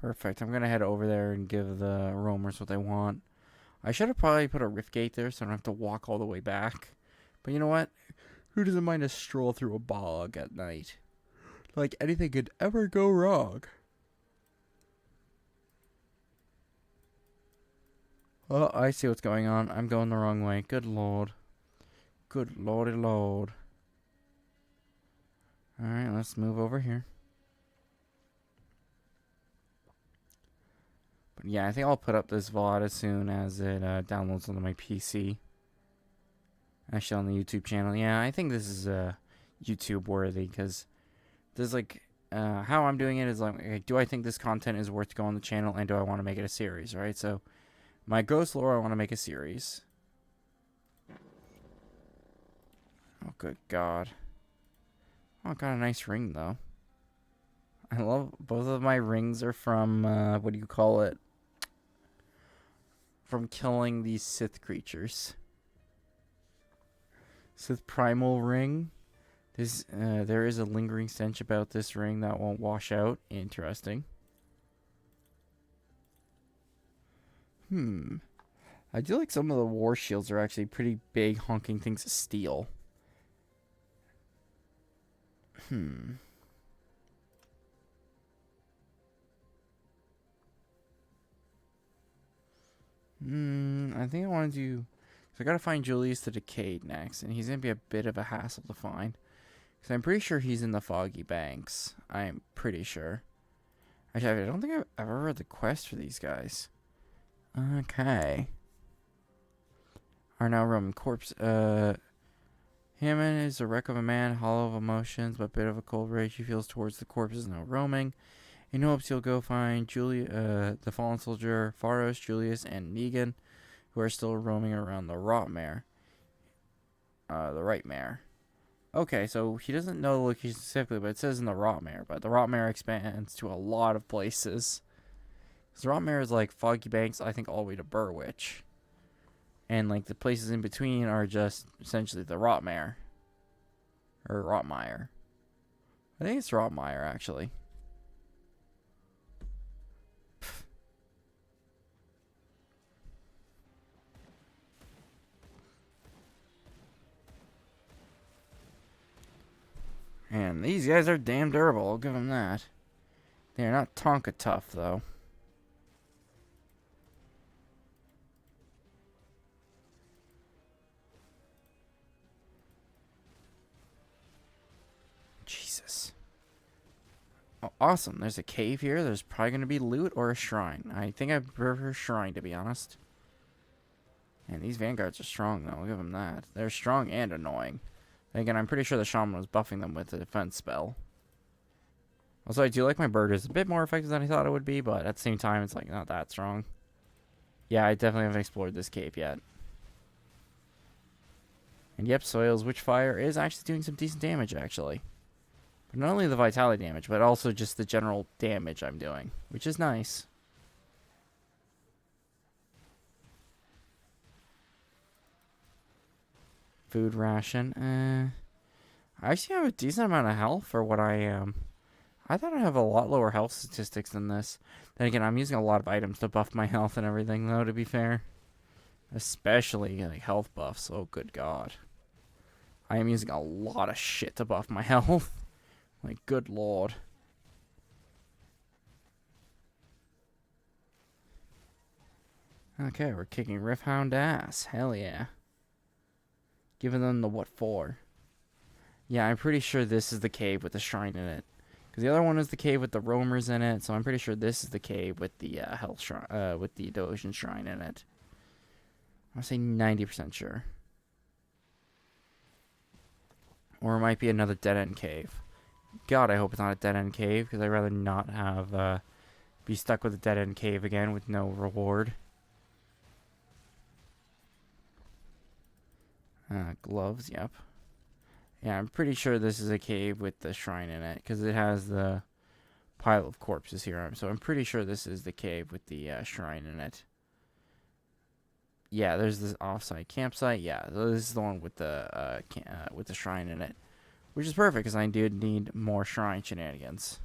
Perfect. I'm going to head over there and give the roamers what they want. I should have probably put a rift gate there so I don't have to walk all the way back. But you know what? Who doesn't mind a stroll through a bog at night? Like anything could ever go wrong. Oh, I see what's going on. I'm going the wrong way. Good lord. Good lordy lord. Alright, let's move over here. But yeah, I think I'll put up this VOD as soon as it downloads onto my PC. Actually, on the YouTube channel. Yeah, I think this is YouTube worthy because there's like how I'm doing it is like, okay, do I think this content is worth to go on the channel, and do I want to make it a series, right? So my ghost lore, I want to make a series. Oh, good God. Oh, got a nice ring though. I love both of my rings are from what do you call it? From killing these Sith creatures. Sith primal ring. There is a lingering stench about this ring that won't wash out. Interesting. I do like some of the war shields are actually pretty big honking things of steel. I think I want to do. So I gotta find Julius the Decayed next, and he's gonna be a bit of a hassle to find. Because I'm pretty sure he's in the Foggy Banks. I am pretty sure. Actually, I don't think I've ever read the quest for these guys. Okay. Are now Roman corpse. Hammond is a wreck of a man, hollow of emotions, but bit of a cold rage he feels towards the corpses now roaming. In hopes he'll go find the fallen soldier, Pharos, Julius, and Negan, who are still roaming around the Rotmare. The right mare. Okay, so he doesn't know the location specifically, but it says in the Rotmare. But the Rotmare expands to a lot of places. The Rotmare is like Foggy Banks, I think, all the way to Burwich. And like the places in between are just essentially the Rotmare. Or Rotmire. I think it's Rotmire, actually. And these guys are damn durable, I'll give them that. They're not Tonka tough, though. Jesus. Oh, awesome. There's a cave here. There's probably going to be loot or a shrine. I think I prefer shrine, to be honest. And these vanguards are strong, though. I'll give them that. They're strong and annoying. Again, I'm pretty sure the shaman was buffing them with a defense spell. Also, I do like my bird is a bit more effective than I thought it would be, but at the same time, it's like not that strong. Yeah, I definitely haven't explored this cave yet. And yep, Soil's Witchfire is actually doing some decent damage, actually. But not only the vitality damage, but also just the general damage I'm doing, which is nice. Food ration. I actually have a decent amount of health for what I am. I thought I'd have a lot lower health statistics than this. Then again, I'm using a lot of items to buff my health and everything, though, to be fair. Especially, like, health buffs. Oh, good God. I am using a lot of shit to buff my health. Like, good Lord. Okay, we're kicking Rifthound ass. Hell yeah. Giving them the what for. Yeah, I'm pretty sure this is the cave with the shrine in it. Because the other one is the cave with the roamers in it, so I'm pretty sure this is the cave with the health shrine, with the devotion shrine in it. I'll say 90% sure. Or it might be another dead-end cave. God, I hope it's not a dead-end cave, because I'd rather not have, be stuck with a dead-end cave again with no reward. Gloves, yep. Yeah, I'm pretty sure this is a cave with the shrine in it, because it has the pile of corpses here. So I'm pretty sure this is the cave with the shrine in it. Yeah, there's this off-site campsite. Yeah, this is the one with the shrine in it, which is perfect because I did need more shrine shenanigans.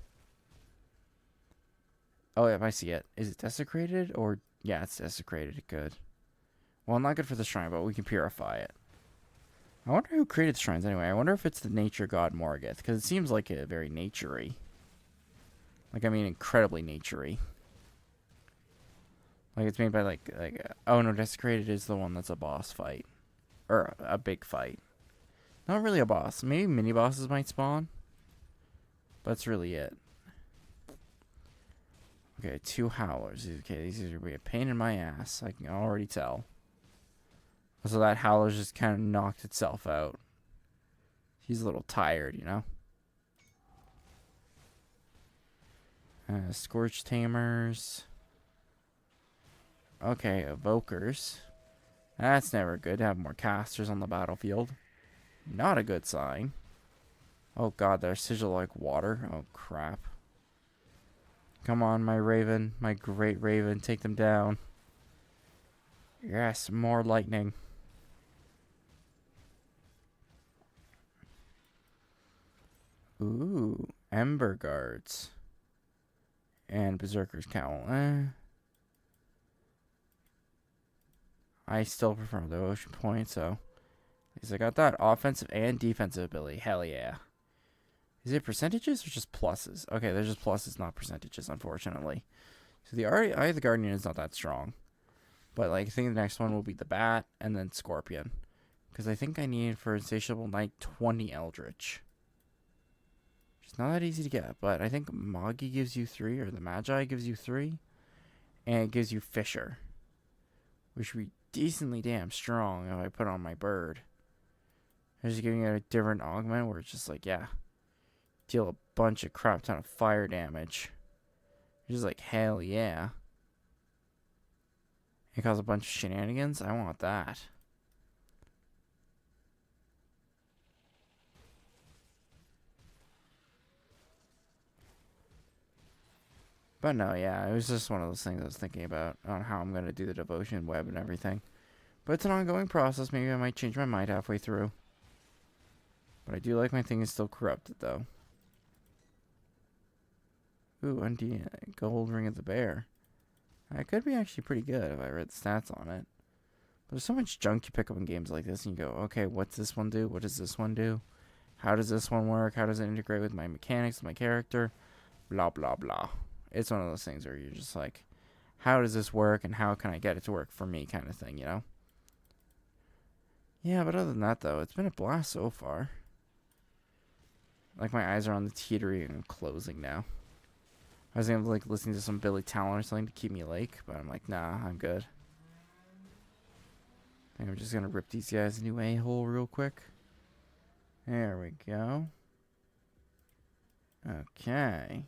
Oh, yeah, I see it. Is it desecrated or yeah, it's desecrated. Good. Well, not good for the shrine, but we can purify it. I wonder who created the shrines anyway. I wonder if it's the nature god Morgoth, because it seems like a very nature-y. Like, I mean, incredibly nature-y. Like, it's made by, oh, no, Desecrated is the one that's a boss fight. Or a big fight. Not really a boss. Maybe mini-bosses might spawn. But that's really it. Okay, 2 howlers. Okay, these are going to be a pain in my ass. I can already tell. So that howler's just kind of knocked itself out. He's a little tired, you know? Scorch Tamers. Okay, Evokers. That's never good to have more casters on the battlefield. Not a good sign. Oh god, they're sigil like water. Oh crap. Come on, my Raven. My great Raven. Take them down. Yes, more lightning. Ooh, Ember Guards. And Berserker's Cowl. I still prefer the Ocean Point, so. Because I got that offensive and defensive ability. Hell yeah. Is it percentages or just pluses? Okay, they're just pluses, not percentages, unfortunately. So the Eye of the Guardian is not that strong. But like, I think the next one will be the Bat and then Scorpion. Because I think I need for Insatiable Knight 20 Eldritch. It's not that easy to get, but I think Magi gives you 3, or the Magi gives you 3. And it gives you Fisher. Which would be decently damn strong if I put on my bird. I'm just giving it a different augment where it's just like, yeah. Deal a bunch of crap ton of fire damage. Just like, hell yeah. It cause a bunch of shenanigans. I want that. But no, yeah, it was just one of those things I was thinking about on how I'm going to do the devotion web and everything. But it's an ongoing process. Maybe I might change my mind halfway through. But I do like my thing is still corrupted, though. Ooh, Gold Ring of the Bear. That could be actually pretty good if I read the stats on it. But there's so much junk you pick up in games like this, and you go, okay, what's this one do? What does this one do? How does this one work? How does it integrate with my mechanics, my character? Blah, blah, blah. It's one of those things where you're just like, how does this work, and how can I get it to work for me kind of thing, you know? Yeah, but other than that, though, it's been a blast so far. Like, my eyes are on the teetery and closing now. I was like listening to some Billy Talent or something to keep me awake, but I'm like, nah, I'm good. I think I'm just gonna rip these guys a new a-hole real quick. There we go. Okay.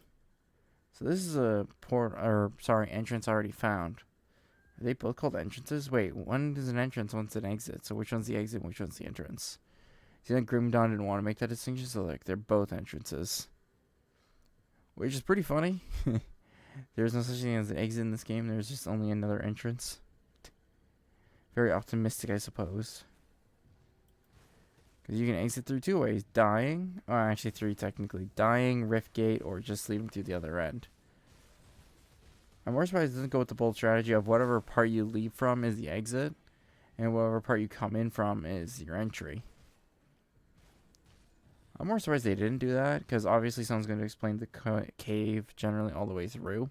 So this is a entrance already found. Are they both called entrances? Wait, one is an entrance, one's an exit. So which one's the exit and which one's the entrance? See, like Grim Dawn didn't want to make that distinction, so like they're both entrances. Which is pretty funny. There's no such thing as an exit in this game. There's just only another entrance. Very optimistic, I suppose. Because you can exit through 2 ways. Dying. Oh, actually 3 technically. Dying, Rift Gate, or just leaving through the other end. I'm more surprised it doesn't go with the bold strategy of whatever part you leave from is the exit. And whatever part you come in from is your entry. I'm more surprised they didn't do that, because obviously someone's going to explain the cave generally all the way through.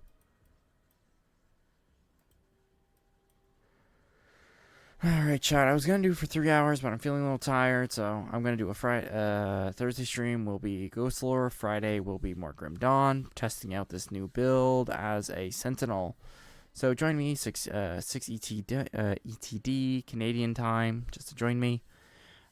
Alright, chat, I was going to do it for 3 hours, but I'm feeling a little tired, so I'm going to do a Thursday stream will be Ghost Lore, Friday will be more Grim Dawn, testing out this new build as a Sentinel. So join me, 6 ETD, Canadian time, just to join me.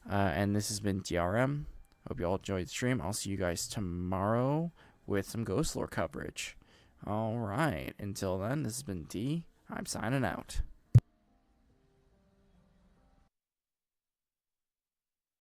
And this has been DRM. Hope you all enjoyed the stream. I'll see you guys tomorrow with some Ghost Lore coverage. Alright, until then, this has been D. I'm signing out.